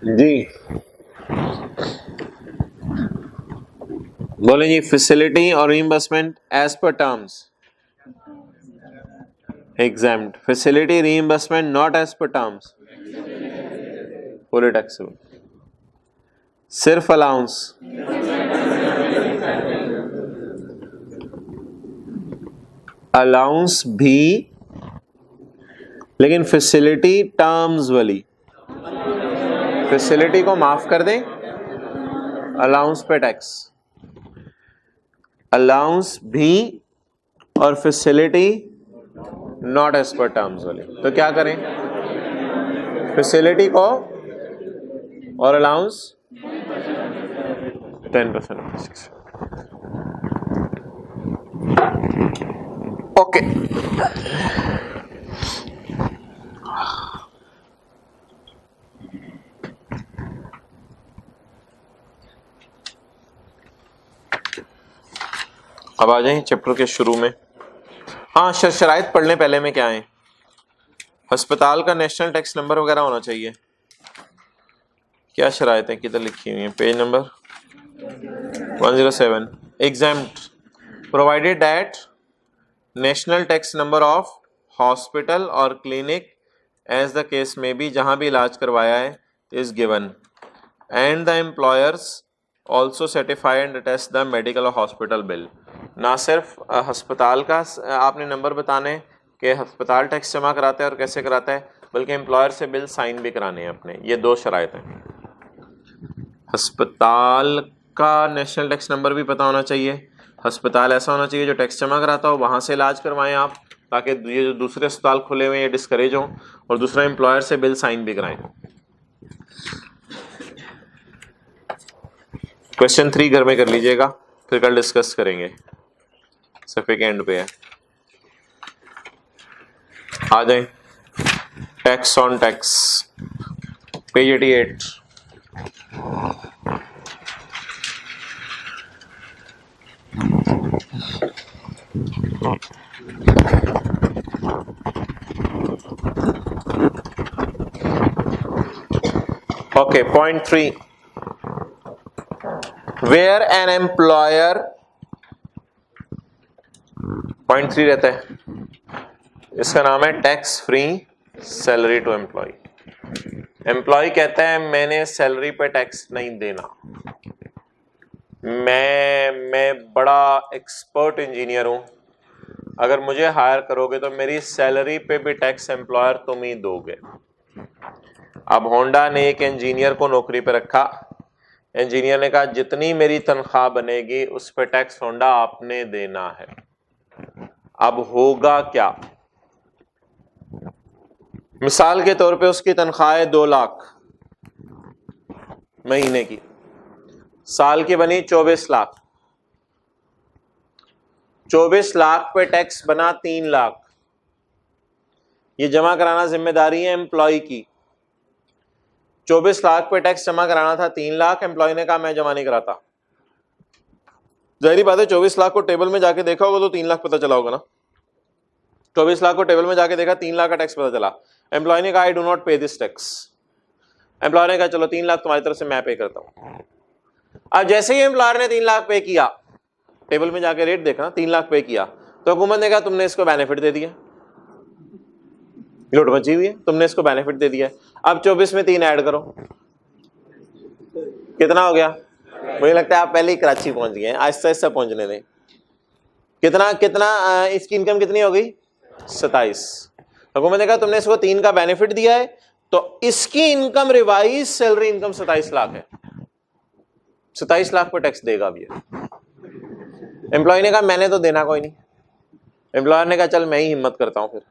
जी बोले जी, फैसिलिटी और reimbursement as per terms exempt, facility reimbursement not as per terms fully taxable, सिर्फ अलाउंस अलाउंस भी, लेकिन फैसिलिटी टर्म्स वाली, फैसिलिटी को माफ कर दें, अलाउंस पे टैक्स, अलाउंस भी और facility not as per terms वाली। तो क्या करें, फैसिलिटी को और अलाउंस 10%। ओके अब आ जाएं चैप्टर के शुरू में। हाँ, शराइत पढ़ने पहले में क्या है, अस्पताल का नेशनल टैक्स नंबर वगैरह होना चाहिए। क्या शराइत है, किधर लिखी हुई है, page number 107। Exempt provided that national tax number of hospital और क्लिनिक एज द केस में भी, जहां भी इलाज करवाया है, is given and the employers also certify and attest the medical और हॉस्पिटल बिल। ना सिर्फ अस्पताल का आपने नंबर बताने कि अस्पताल टैक्स जमा कराता है और कैसे कराता है, बल्कि एम्प्लॉयर से बिल साइन भी कराने हैं अपने। ये दो शराइत हैं। अस्पताल का नेशनल टैक्स नंबर भी पता होना चाहिए, अस्पताल ऐसा होना चाहिए जो टैक्स जमा कराता हो, वहाँ से इलाज करवाएं आप, ताकि ये जो दूसरे अस्पताल खुले हुए हैं ये डिस्करेज हों, और दूसरा एम्प्लॉयर से बिल साइन भी कराएं। क्वेश्चन 3 घर में कर लीजिएगा, फिर कल डिस्कस करेंगे, सफे के एंड पे है। आ जाए tax on tax, page 88। Okay, point 3, where an employer, point 3 रहता है, इसका नाम है tax free salary to employee. Employee कहता है मैंने सैलरी पे टैक्स नहीं देना, मैं बड़ा एक्सपर्ट इंजीनियर हूं, अगर मुझे हायर करोगे तो मेरी सैलरी पे भी टैक्स एम्प्लॉयर तुम ही दोगे। अब होंडा ने एक इंजीनियर को नौकरी पे रखा, इंजीनियर ने कहा जितनी मेरी तनख्वाह बनेगी उस पे टैक्स होंडा आपने देना है। अब होगा क्या, मिसाल के तौर पे उसकी तनख्वाह है 2 लाख महीने की, साल की बनी 24 लाख, 24 लाख पे टैक्स बना 3 लाख। ये जमा कराना जिम्मेदारी है एम्प्लॉय की। 24 लाख पे टैक्स जमा कराना था 3 लाख, एम्प्लॉय ने कहा मैं जमा नहीं कराता। जाहिर बात है 24 लाख को टेबल में जाके देखा होगा तो 3 लाख पता चला होगा ना। 24 लाख को टेबल में जाके देखा, 3 लाख का टैक्स पता चला। एम्प्लॉय ने कहा आई डू नॉट पे दिस टैक्स। एम्प्लॉयर ने कहा चलो 3 लाख तुम्हारी तरफ से मैं पे करता हूं। अब जैसे ही एम्प्लॉयर ने 3 लाख पे किया, टेबल में जाके रेट देखना, 3 लाख पे किया, तो हुकूमत ने कहा तुमने इसको बेनिफिट दे दिया, लूट मची हुई है, तुमने इसको बेनिफिट दे दिया। अब 24 में 3 ऐड करो, कितना हो गया? मुझे लगता है आप पहले ही कराची पहुंच गए हैं, आहिस्ता आहिस्ता पहुंचने दें। कितना कितना इसकी इनकम कितनी हो गई? 27। हुकूमत ने कहा तुमने इसको 3 का बेनिफिट दिया है, तो इसकी income revise salary income 27 lakh है, 27 लाख पर टैक्स देगा अब ये। एम्प्लॉय ने कहा मैंने तो देना कोई नहीं। एम्प्लॉयर ने कहा चल मैं ही हिम्मत करता हूं फिर।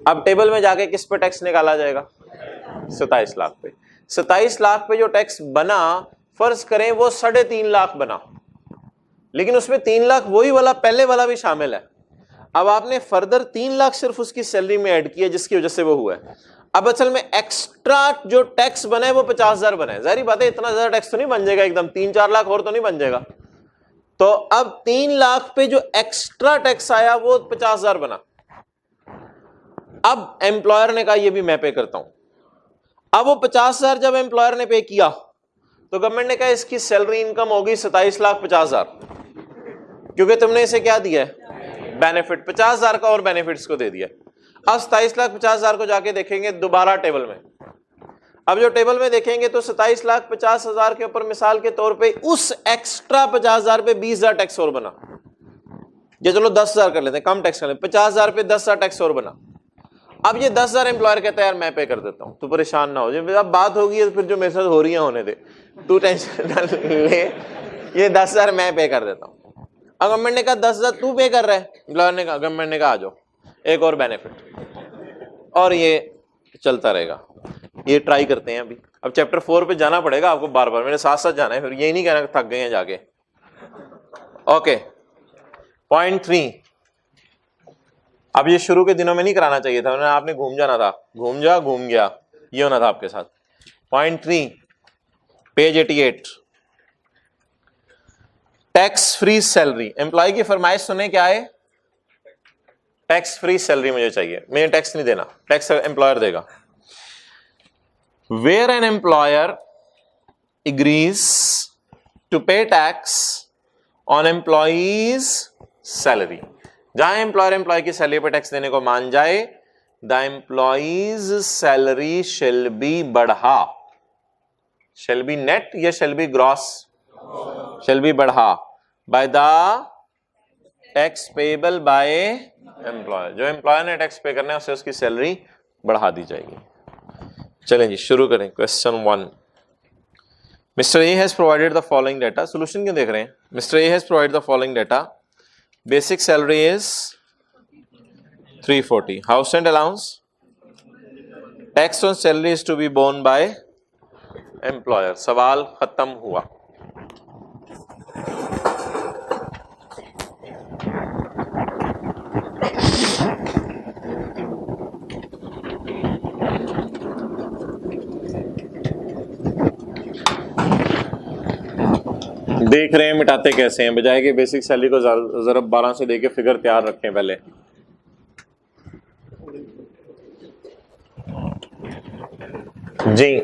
अब टेबल में जाके किस पे टैक्स निकाला जाएगा? 27 लाख पे। 27 लाख पे जो टैक्स बना, फर्ज करें वो 3.5 लाख बना, लेकिन उसमें 3 लाख वही वाला पहले वाला भी शामिल है। अब आपने फर्दर 3 लाख सिर्फ उसकी सैलरी में ऐड किया जिसकी वजह से वो हुआ है। अब असल में एक्स्ट्रा जो टैक्स बना है वो 50,000 बना है। जाहिर बात है इतना ज्यादा टैक्स तो नहीं बन जाएगा एकदम, 3-4 लाख और तो नहीं बन जाएगा। तो अब 3 लाख पे जो एक्स्ट्रा टैक्स आया वो 50,000 बना। अब एम्प्लॉयर ने कहा ये भी मैं पे करता हूं। अब वो 50,000 जब एम्प्लॉयर ने पे किया तो गवर्नमेंट ने कहा इसकी सैलरी इनकम होगी 27,50,000, क्योंकि तुमने इसे क्या दिया है, बेनिफिट 50,000 का और बेनिफिट्स को दे दिया। अब 27,50,000 को जाके देखेंगे दोबारा टेबल में। अब जो टेबल में देखेंगे तो 27,50,000 के ऊपर मिसाल के तौर पे उस एक्स्ट्रा 50,000 पे 20,000 टैक्स और बना। ये चलो 10,000 कर लेते हैं, कम टैक्स कर लेते हैं, 50,000 पे 10,000 टैक्स और बना। अब ये 10,000 एम्प्लॉयर कहता है यार मैं पे कर देता हूं, तू परेशान ना हो, जब अब बात होगी तो फिर जो मेरे साथ हो रही है होने दे, तू टेंशन ना ले, ये 10,000 मैं पे कर देता हूं। अब गवर्नमेंट ने कहा 10,000 तू पे कर रहा है, एम्प्लॉयर ने कहा, गवर्नमेंट ने कहा आ जाओ एक और बेनिफिट, और ये चलता रहेगा। ये ट्राई करते हैं अभी। अब चैप्टर 4 पे जाना पड़ेगा आपको बार बार, मेरे साथ साथ जाना है, फिर यही नहीं कहना थक गए हैं जाके। Okay, point 3। अब ये शुरू के दिनों में नहीं कराना चाहिए था, आपने घूम जाना था, घूम जा घूम गया, ये होना था आपके साथ। Point 3, page 88, tax free salary. Employee की फरमाइश सुने क्या है, टैक्स फ्री सैलरी मुझे चाहिए, मुझे टैक्स नहीं देना, टैक्स एम्प्लॉयर देगा। Where an employer agrees to pay tax on employees salary, जहां एम्प्लॉयर एम्प्लॉय की सैलरी पर टैक्स देने को मान जाए, the employees salary shall be बढ़ा, शेल बी नेट या shall be gross, shall be बढ़ा by the tax payable by employer, जो एम्प्लॉयर ने टैक्स पे करना है उसे उसकी सैलरी बढ़ा दी जाएगी। चलें जी शुरू करें। Question 1, mister A has provided the following data. Solution क्यों देख रहे हैं? Mister A has provided the following data, basic salary is 340, house rent allowance, tax on salary is to be borne by employer. सवाल खत्म हुआ। देख रहे हैं मिटाते कैसे हैं, बजाय कि बेसिक सैलरी को ज़रब 12 से देके फिगर तैयार रखें पहले। जी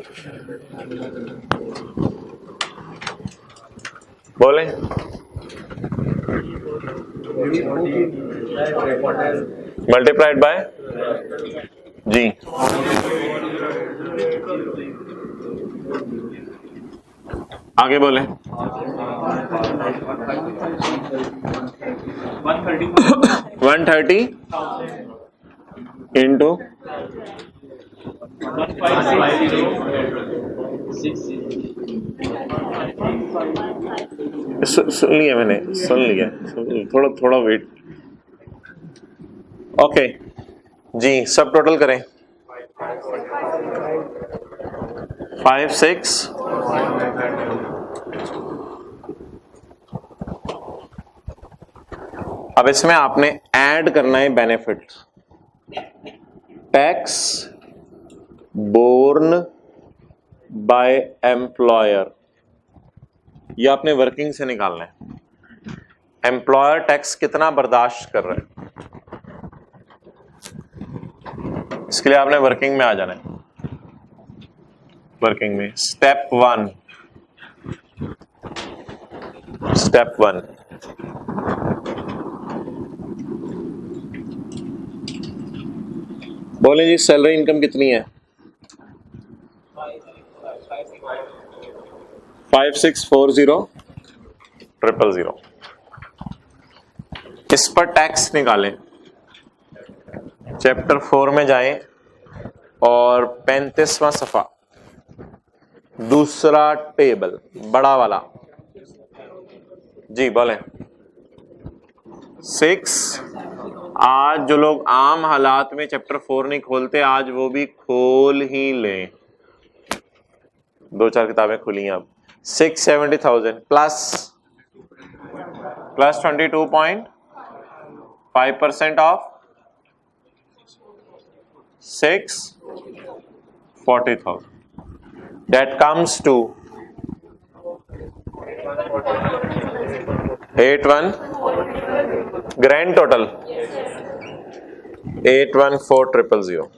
बोलें। मल्टीप्लाइड बाय जी, आगे बोले। 130 इंटू सुन लिया मैंने, सुन लिया, थोड़ा थोड़ा वेट। ओके जी, सब टोटल करें। 5, 6 अब इसमें आपने ऐड करना है benefit, tax borne by employer, ये आपने वर्किंग से निकालना है। एम्प्लॉयर टैक्स कितना बर्दाश्त कर रहा है, इसके लिए आपने वर्किंग में आ जाना है। वर्किंग में स्टेप 1, स्टेप 1 बोले जी, सैलरी इनकम कितनी है? 5640,000। इस पर टैक्स निकालें। चैप्टर 4 में जाएं और 35वां सफा, दूसरा टेबल बड़ा वाला। जी बोलें। 6, आज जो लोग आम हालात में चैप्टर 4 नहीं खोलते, आज वो भी खोल ही लें। 2-4 किताबें खुली हैं अब। 670,000 plus 22 5% of 640,000. That comes to 81 grand total 814000.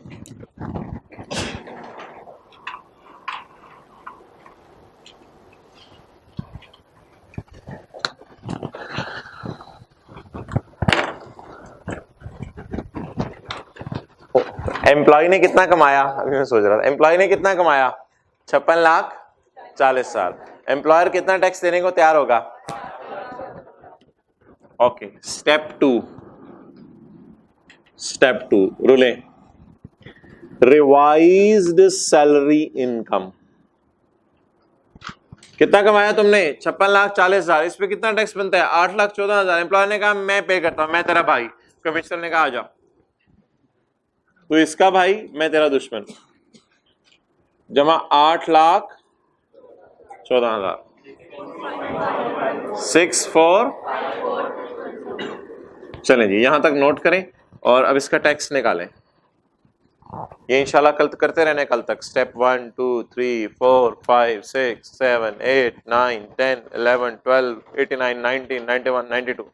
Employee ने कितना कमाया, अभी मैं सोच रहा था एम्प्लॉय ने कितना कमाया 56,40,000. एम्प्लॉयर कितना टैक्स देने को तैयार होगा? ओके, स्टेप टू रूलें. Revised salary income. कितना कमाया तुमने? 56,40,000. इस पे कितना टैक्स बनता है? 8,14,000. एम्प्लॉयर ने कहा मैं पे करता हूं, मैं तेरा भाई. कमिश्नर ने कहा आ जाओ, तो इसका भाई मैं तेरा दुश्मन. जमा 8,14,000 6,4. चलें जी, यहां तक नोट करें और अब इसका टैक्स निकालें. ये इंशाल्लाह कल करते रहने, कल तक. स्टेप 1 2 3 4 5 6 7 8 9 10 11 12 89 90 91 92.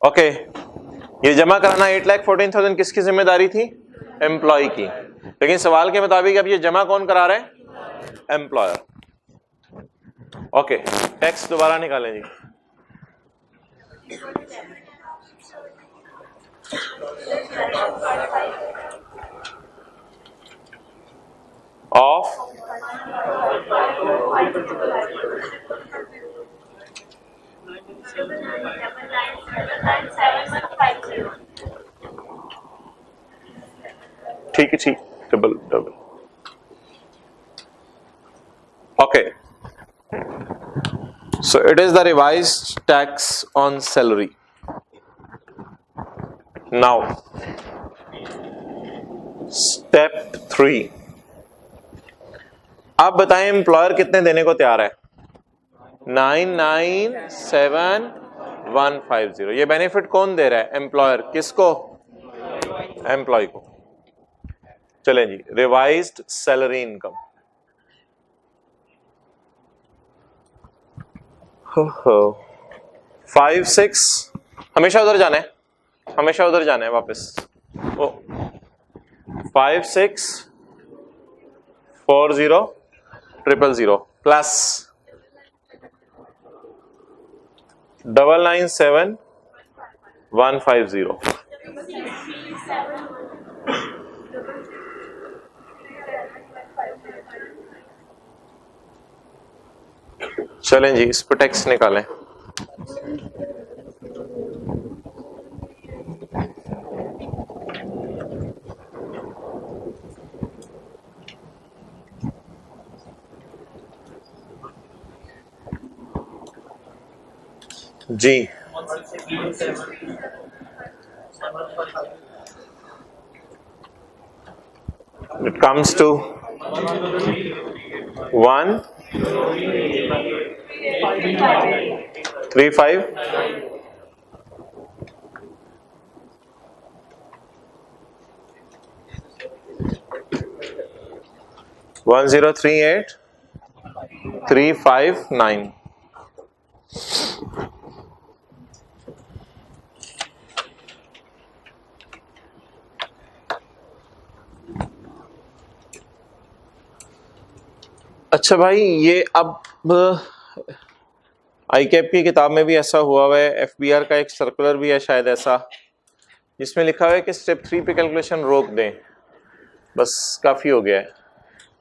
ओके, ये जमा कराना 8,14,000 किसकी जिम्मेदारी थी? एम्प्लॉय की। लेकिन सवाल के मुताबिक अब ये जमा कौन करा रहे हैं? एम्प्लॉयर। ओके, टैक्स दोबारा निकालें जी। ऑफ ठीक है, ठीक, double double. Okay, so it is the revised tax on salary. Now step 3, आप बताएं एम्प्लॉयर कितने देने को तैयार है? 997,150। ये बेनिफिट कौन दे रहा है? एम्प्लॉयर। किसको? एम्प्लॉय को। चलें जी, रिवाइज्ड सैलरी इनकम। 5,6 हमेशा उधर जाना है, हमेशा उधर जाना है वापस। 5,640,000 प्लस 997,150। चलें जी, इस पर टैक्स निकालें। जी, it comes to 1,3,5 1,038,359। अच्छा भाई, ये अब आईकैप की किताब में भी ऐसा हुआ है, एफबीआर का एक सर्कुलर भी है शायद ऐसा, जिसमें लिखा हुआ है कि स्टेप 3 पे कैलकुलेशन रोक दें, बस काफ़ी हो गया है,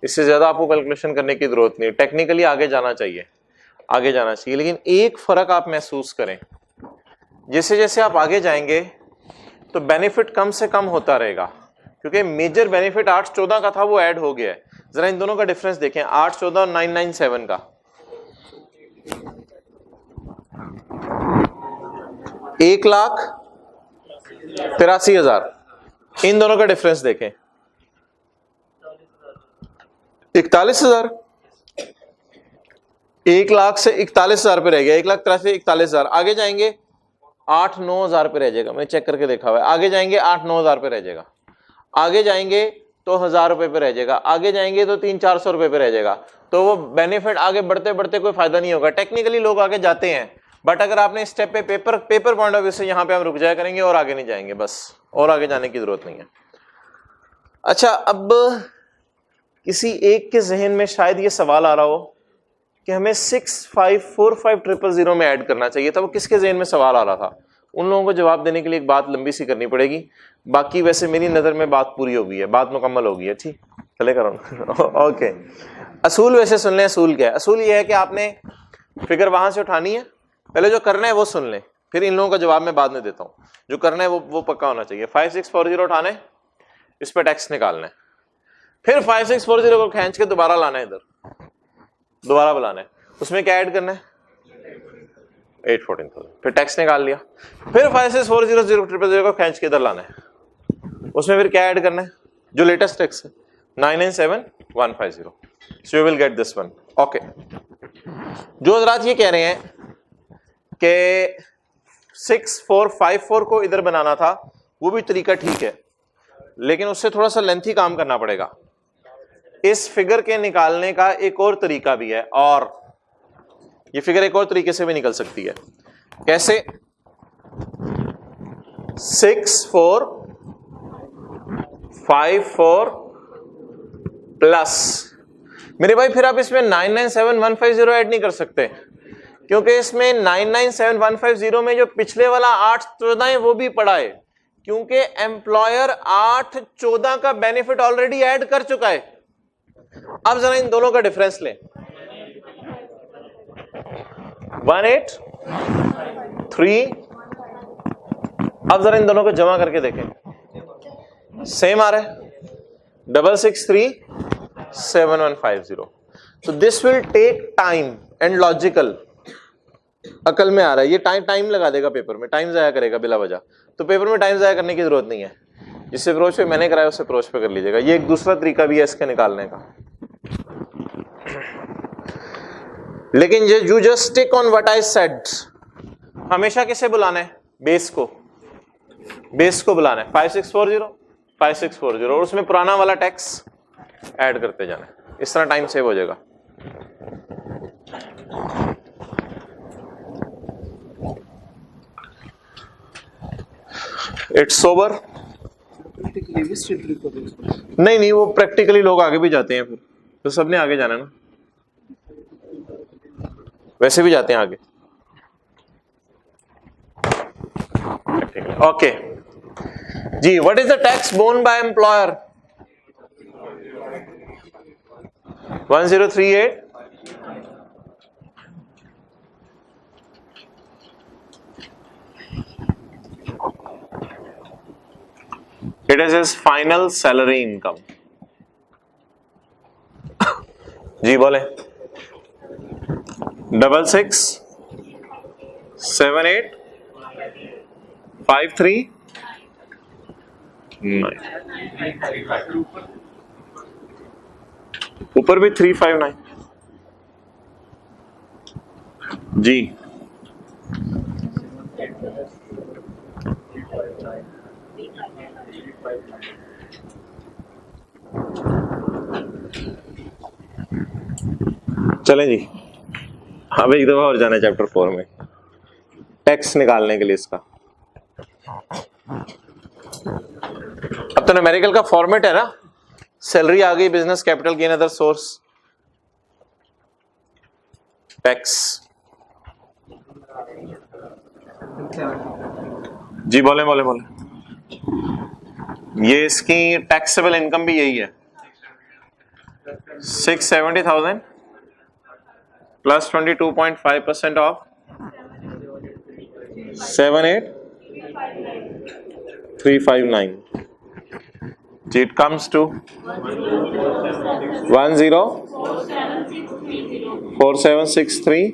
इससे ज़्यादा आपको कैलकुलेशन करने की ज़रूरत नहीं। टेक्निकली आगे जाना चाहिए, आगे जाना चाहिए, लेकिन एक फ़र्क आप महसूस करें, जैसे जैसे आप आगे जाएंगे तो बेनिफिट कम से कम होता रहेगा, क्योंकि मेजर बेनिफिट 814 का था वो ऐड हो गया है। जरा इन दोनों का डिफरेंस देखें, 814 और 997 का। 1,83,000, इन दोनों का डिफरेंस देखें, 41,000। 1,00,000 से 41,000 पे रह गया, 1,83,000 से 41,000। आगे जाएंगे 8-9,000 पे रह जाएगा, मैं चेक करके देखा हुआ है। आगे जाएंगे 8-9,000 पे रह जाएगा, आगे जाएंगे तो 1,000 रुपए पे रह जाएगा, आगे जाएंगे तो 300-400 रुपए पे रह जाएगा। तो वो बेनिफिट आगे बढ़ते बढ़ते कोई फायदा नहीं होगा। टेक्निकली लोग आगे जाते हैं, बट अगर आपने स्टेप पे पेपर पॉइंट ऑफ व्यू से यहाँ पे हम रुक जाया करेंगे और आगे नहीं जाएंगे, बस, और आगे जाने की जरूरत नहीं है। अच्छा, अब किसी एक के जहन में शायद ये सवाल आ रहा हो कि हमें 6,545,000 में ऐड करना चाहिए था। वो किसके जहन में सवाल आ रहा था? उन लोगों को जवाब देने के लिए एक बात लंबी सी करनी पड़ेगी। बाकी वैसे मेरी नज़र में बात पूरी हो गई है, बात मुकम्मल हो गई है। ठीक, चले करो। ओके, असूल वैसे सुन लें। असूल क्या है? असूल ये है कि आपने फिगर वहां से उठानी है, पहले जो करना है वो सुन लें, फिर इन लोगों का जवाब मैं बाद में देता हूँ। जो करना है वो पक्का होना चाहिए। 5,640 उठाना है, इस पर टैक्स निकालना है, फिर 5,640 को खींच के दोबारा लाना है, इधर दोबारा बुलाना है, उसमें क्या ऐड करना है? 814,000, फिर टैक्स निकाल लिया, फिर 5,640,000 को खींच के इधर लाना है, उसमें फिर क्या ऐड करना है? जो लेटेस्ट टैक्स है 997,150। So you will get this one. Okay, जो हजरात ये कह रहे हैं कि 6,454 को इधर बनाना था, वो भी तरीका ठीक है, लेकिन उससे थोड़ा सा लेंथी काम करना पड़ेगा। इस फिगर के निकालने का एक और तरीका भी है, और ये फिगर एक और तरीके से भी निकल सकती है। कैसे? 6454 प्लस, मेरे भाई फिर आप इसमें 997150 ऐड नहीं कर सकते, क्योंकि इसमें 997150 में जो पिछले वाला 814 है वो भी पड़ा है, क्योंकि एम्प्लॉयर 814 का बेनिफिट ऑलरेडी ऐड कर चुका है। अब जरा इन दोनों का डिफरेंस लें, 183। अब जरा इन दोनों को जमा करके देखें, सेम आ रहा है 6637150। तो this will take time and logical, अकल में आ रहा है, ये टाइम लगा देगा पेपर में, टाइम जाया करेगा बिला वजह। तो पेपर में टाइम जाया करने की जरूरत नहीं है, जिस अप्रोच पे मैंने कराया उस अप्रोच पे कर लीजिएगा। ये एक दूसरा तरीका भी है इसके निकालने का। लेकिन you just stick on what I said. हमेशा किसे बुलाना है? बेस को, बेस को बुलाना है 5640 और उसमें पुराना वाला टैक्स ऐड करते जाना है। इस तरह टाइम सेव हो जाएगा। It's sober. नहीं, वो प्रैक्टिकली लोग आगे भी जाते हैं, फिर तो सबने आगे जाना ना, वैसे भी जाते हैं आगे। ओके जी, what is the tax borne by employer? 1038। It is his final salary income. जी बोले 667853 ऊपर भी 359 जी। चलें जी, अब एक दफा और जाना है चैप्टर 4 में, टैक्स निकालने के लिए इसका। अब तो न्यूमेरिकल का फॉर्मेट है ना, सैलरी आ गई, business capital gain other source, tax. जी बोले बोले बोले। ये इसकी टैक्सेबल इनकम भी यही है 670,000 प्लस 22.5% ऑफ 78359 जी, इट कम्स टू 104763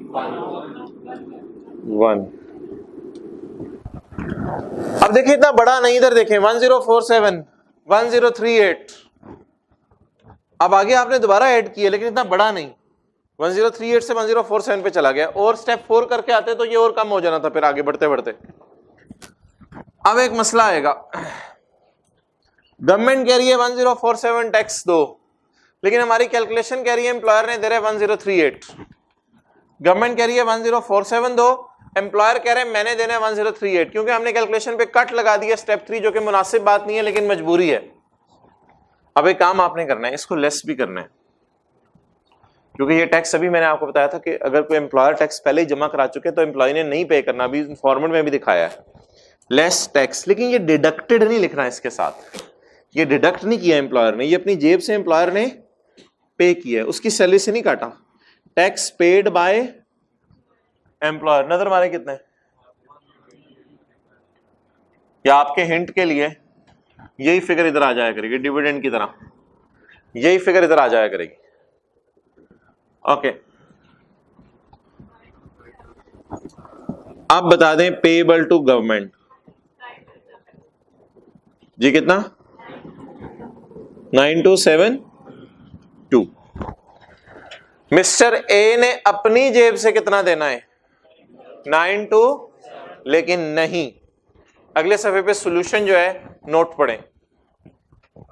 अब देखिए इतना बड़ा नहीं, इधर देखें 1047 1038। अब आगे आपने दोबारा ऐड किया, लेकिन इतना बड़ा नहीं, 1038 से 1047 पे चला गया, और स्टेप 4 करके आते तो ये और कम हो जाना था फिर आगे बढ़ते बढ़ते। अब एक मसला आएगा, गवर्नमेंट कह रही है 1047 टैक्स दो, लेकिन हमारी कैलकुलेशन कह रही है एम्प्लॉयर ने दे रहे 1038। गवर्नमेंट कह रही है 1047 दो, एम्प्लॉयर कह रहे हैं मैंने देना है 1038, क्योंकि हमने कैलकुलेशन पे कट लगा दिया स्टेप 3, जो कि मुनासिब बात नहीं है लेकिन मजबूरी है। अब एक काम आपने करना है, इसको लेस भी करना है, क्योंकि ये टैक्स अभी मैंने आपको बताया था कि अगर कोई एम्प्लॉयर टैक्स पहले ही जमा करा चुके तो एम्प्लॉय ने नहीं पे करना, अभी फॉर्मेट में भी दिखाया है लेस टैक्स। लेकिन ये डिडक्टेड नहीं लिखना है इसके साथ, ये डिडक्ट नहीं किया एम्प्लॉयर ने, ये अपनी जेब से एम्प्लॉयर ने पे किया है, उसकी सैलरी से नहीं काटा। टैक्स पेड बाय एम्प्लॉयर, नजर मारे कितने, या आपके हिंट के लिए यही फिगर इधर आ जाया करेगी डिविडेंड की तरह, यही फिगर इधर आ जाया करेगी। ओके, आप बता दें पेएबल टू गवर्नमेंट जी कितना 9272। मिस्टर ए ने अपनी जेब से कितना देना है 92, लेकिन नहीं, अगले सफे पे सॉल्यूशन जो है नोट पढ़ें,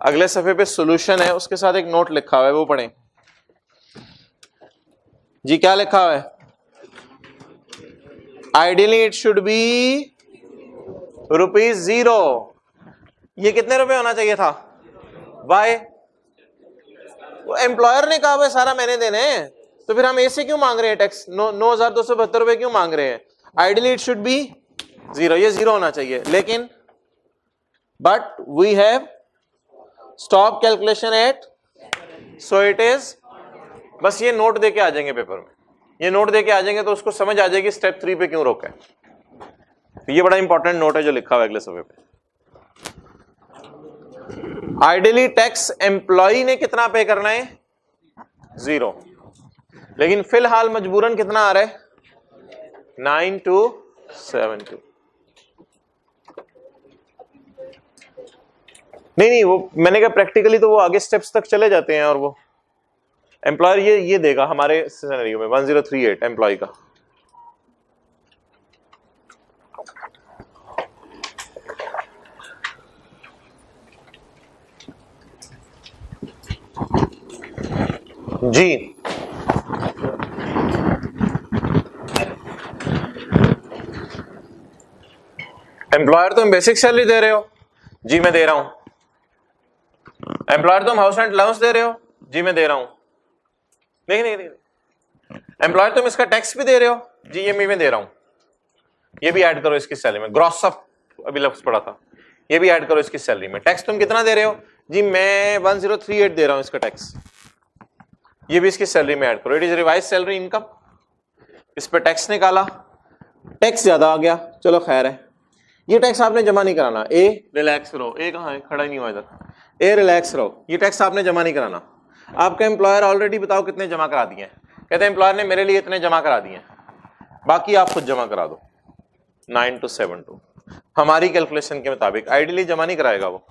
अगले सफे पे सॉल्यूशन है उसके साथ एक नोट लिखा हुआ है वो पढ़ें जी। क्या लिखा हुआ है? Ideally it should be ₹0। ये कितने रुपए होना चाहिए था? वाई। एम्प्लॉयर ने कहा भाई सारा मैंने देने हैं, तो फिर हम ए से क्यों मांग रहे हैं टैक्स? 9,272 रुपए क्यों मांग रहे हैं? आइडियली इट शुड बी 0, ये 0 होना चाहिए, लेकिन but we have stop calculation at, so it is. बस ये नोट देके आ जाएंगे पेपर में, ये नोट देके आ जाएंगे तो उसको समझ आ जाएगी स्टेप 3 पे क्यों रोका है। तो ये बड़ा इंपॉर्टेंट नोट है जो लिखा हुआ है अगले सफे पे। आइडियली टैक्स एम्प्लॉय ने कितना पे करना है? 0, लेकिन फिलहाल मजबूरन कितना आ रहा है? 9272। नहीं, वो मैंने कहा प्रैक्टिकली तो वो आगे स्टेप्स तक चले जाते हैं और वो एम्प्लॉयर ये देगा हमारे सिनेरियो में 1038 एम्प्लॉय का। जी एम्प्लॉयर तुम बेसिक सैलरी दे रहे हो? जी मैं दे रहा हूं। एम्प्लॉयर तुम हाउस रेंट अलाउंस दे रहे हो? जी मैं दे रहा हूं। नहीं, एम्प्लॉयर तुम इसका टैक्स भी दे रहे हो? जी ये मैं दे रहा हूं। ये भी ऐड करो इसकी सैलरी में, ग्रॉस अप अभी लफ्ज पड़ा था, ये भी ऐड करो इसकी सैलरी में। टैक्स तुम कितना दे रहे हो? जी मैं 1038 दे रहा हूं इसका टैक्स, ये भी इसकी सैलरी में ऐड करो। It is revise salary income, इस पे टैक्स निकाला, टैक्स ज्यादा आ गया, चलो खैर है। ये टैक्स आपने जमा नहीं कराना। ए रिलैक्स रहो, ए कहां है? खड़ा ही नहीं हुआ इधर। ए रिलैक्स रहो, ये टैक्स आपने जमा नहीं कराना। आपका एम्प्लॉयर ऑलरेडी बताओ कितने जमा करा दिए हैं? कहते हैं एम्प्लॉयर ने मेरे लिए इतने जमा करा दिए हैं, बाकी आप खुद जमा करा दो। 9272 हमारी कैलकुलेशन के मुताबिक आइडियली जमा नहीं कराएगा वो।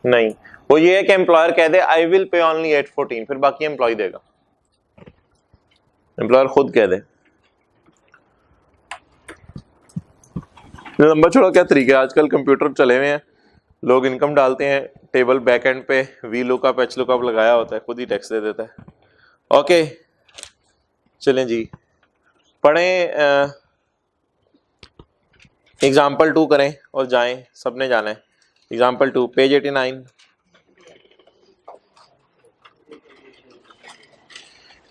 नहीं, वो ये है कि एम्प्लॉयर कह दे आई विल पे ओनली 814, फिर बाकी एम्प्लॉय देगा। एम्प्लॉयर खुद कह दे। लंबा छोड़ा क्या तरीका है, आजकल कंप्यूटर चले हुए हैं, लोग इनकम डालते हैं, टेबल बैक एंड पे वी लुकअप एच लुकअप लगाया होता है, खुद ही टैक्स दे देता है। ओके चलें जी, पढ़ें एग्जाम्पल 2 करें और जाएं, सबने जाना है। Example 2 page 89।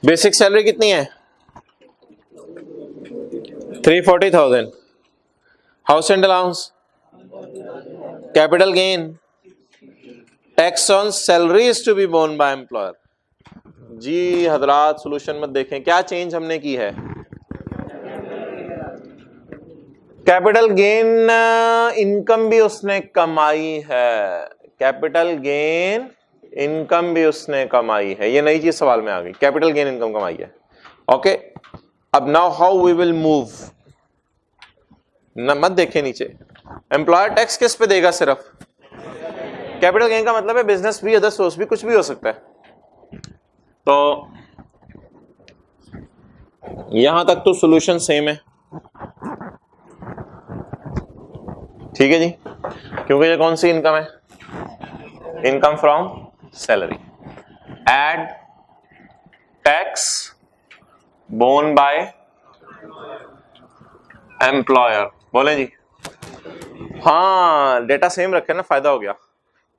बेसिक सैलरी कितनी है? 340,000। House and allowance, capital gain, tax on salary is to be borne by employer. जी हजरात सॉल्यूशन मत देखें, क्या चेंज हमने की है? कैपिटल गेन इनकम भी उसने कमाई है, कैपिटल गेन इनकम भी उसने कमाई है, ये नई चीज सवाल में आ गई, कैपिटल गेन इनकम कमाई है। ओके अब now how we will move, मत देखें नीचे। एम्प्लॉयर टैक्स किस पे देगा? सिर्फ कैपिटल गेन का मतलब है बिजनेस भी, अदर सोर्स भी, कुछ भी हो सकता है। तो यहां तक तो सॉल्यूशन सेम है, ठीक है जी, क्योंकि ये कौन सी इनकम है? Income from salary. Add tax borne by employer, बोले जी। हाँ डेटा सेम रखे ना, फायदा हो गया।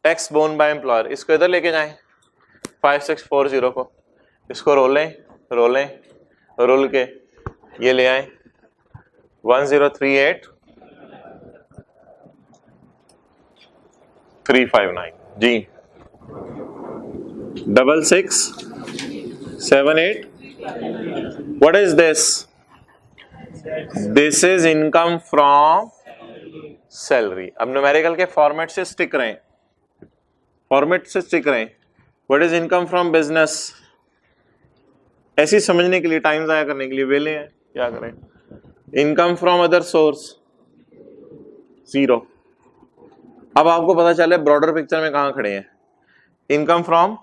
टैक्स बोर्न बाय एम्प्लॉयर, इसको इधर लेके जाएं 5640 को, इसको रोलें रोल के ये ले आए 1038 359 जी 6678। What is this? This is income from salary. अब न्यूमेरिकल के फॉर्मेट से स्टिक रहें, what is income from business? ऐसी समझने के लिए, टाइम जाया करने के लिए वेले हैं, क्या करें? Income from other source 0। अब आपको पता चले ब्रॉडर पिक्चर में कहां खड़े हैं। इनकम फ्रॉम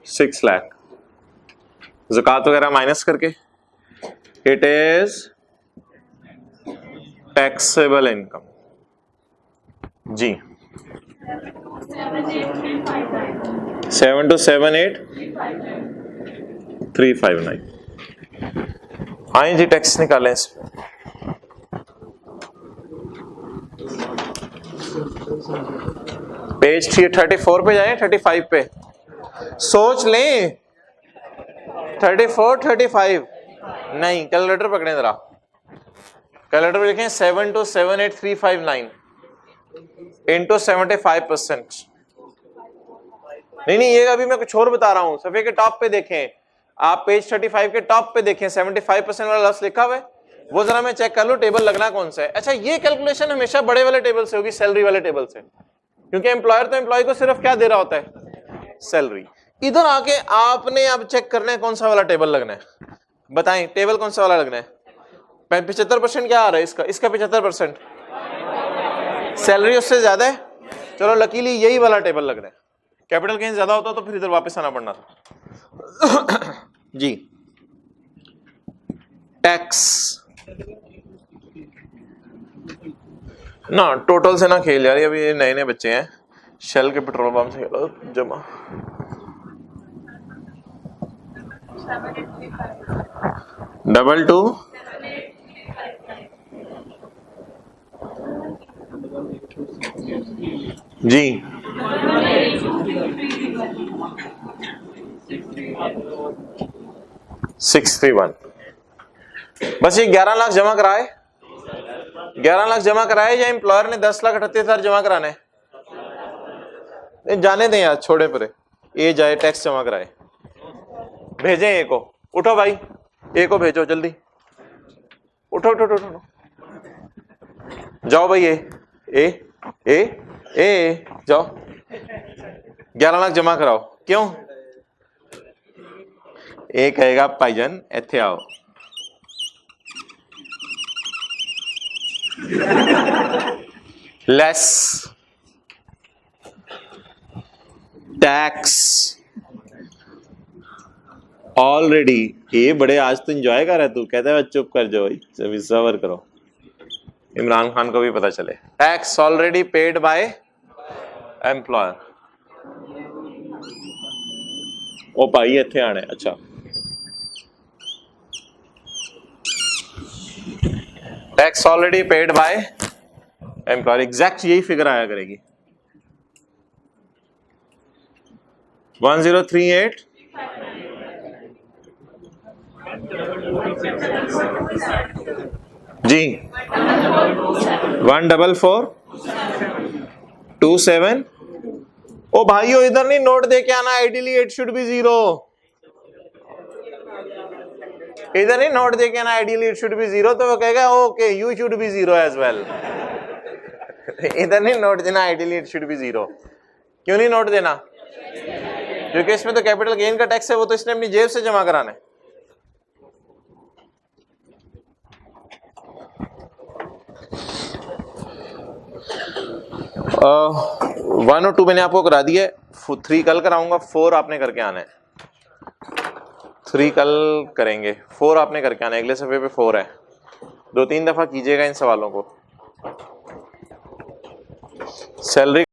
6 लाख, ज़कात वगैरह माइनस करके, इट इज टैक्सेबल इनकम। जी 7278,359। आइए जी टैक्स निकालें इस पे। पेज 34 पे जाए, 35 पे सोच लें। 34 35 नहीं, कैलकुलेटर पकड़े जरा, कैलकुलेटर पे लिखें 7278,359 इंटू 75%। नहीं ये अभी मैं कुछ और बता रहा हूं। सफे के टॉप पे देखें आप, पेज 35 के टॉप पे देखें 75% वाला लफ्ज लिखा हुआ है, वो जरा मैं चेक कर लूं टेबल लगना कौन सा है। अच्छा ये कैलकुलेशन हमेशा बड़े वाले टेबल से होगी, सैलरी वाले टेबल से, क्योंकि एम्प्लॉयर तो एम्प्लॉय को सिर्फ क्या दे रहा होता है, सैलरी। इधर आके आपने अब चेक करना है कौन सा वाला टेबल लगना है। बताएं टेबल कौन सा वाला लगना है। 75% क्या आ रहा है इसका, इसका 75% सैलरी उससे ज्यादा है, चलो लकीली यही वाला टेबल लगना है। कैपिटल गेन ज्यादा होता तो फिर इधर वापस आना पड़ना था। जी टैक्स ना, टोटल से ना खेल यार, अभी ये नए नए बच्चे हैं, शेल के पेट्रोल पंप से खेलो जमा। डबल टू जी 631। बस ये 11 लाख जमा कराए, 11 लाख जमा कराए या एम्प्लॉयर ने 10,38,000 जमा कराने। जाने दें यार, छोड़े परे, ये जाए टैक्स जमा कराए। भेजें ए को, उठो भाई ए को भेजो जल्दी, उठो उठो उठो उठो, जाओ भाई ए ए ए ए जाओ, 11 लाख जमा कराओ। क्यों? ए कहेगा भाईजान इत्थे आओ, लेस टैक्स ऑलरेडी। ये बड़े आज तो एंजॉय कर रहा है तू, कहता है चुप कर जाओ भाई, सबर करो, इमरान खान को भी पता चले। Tax already paid by employer. ओ भाई इत्थे आने, अच्छा tax already paid by employer, exact यही फिगर आया करेगी 1038 जी 14427। ओ भाइयों इधर नहीं नोट दे के आना, आइडियली इट शुड बी 0। इधर नहीं नोट दे के आना, आइडियली इट शुड बी 0, तो वो कहेगा okay you should be 0 as well. इधर नहीं नोट देना, आइडियली इट शुड बी 0। क्यों नहीं नोट देना? क्योंकि इसमें तो कैपिटल गेन का टैक्स है, वो तो इसने अपनी जेब से जमा कराना है। वन और 2 मैंने आपको करा दिया है, 3 कल कराऊंगा, 4 आपने करके आना है। 3 कल करेंगे, 4 आपने करके आना है। अगले सफे पे 4 है, 2-3 दफा कीजिएगा इन सवालों को। सैलरी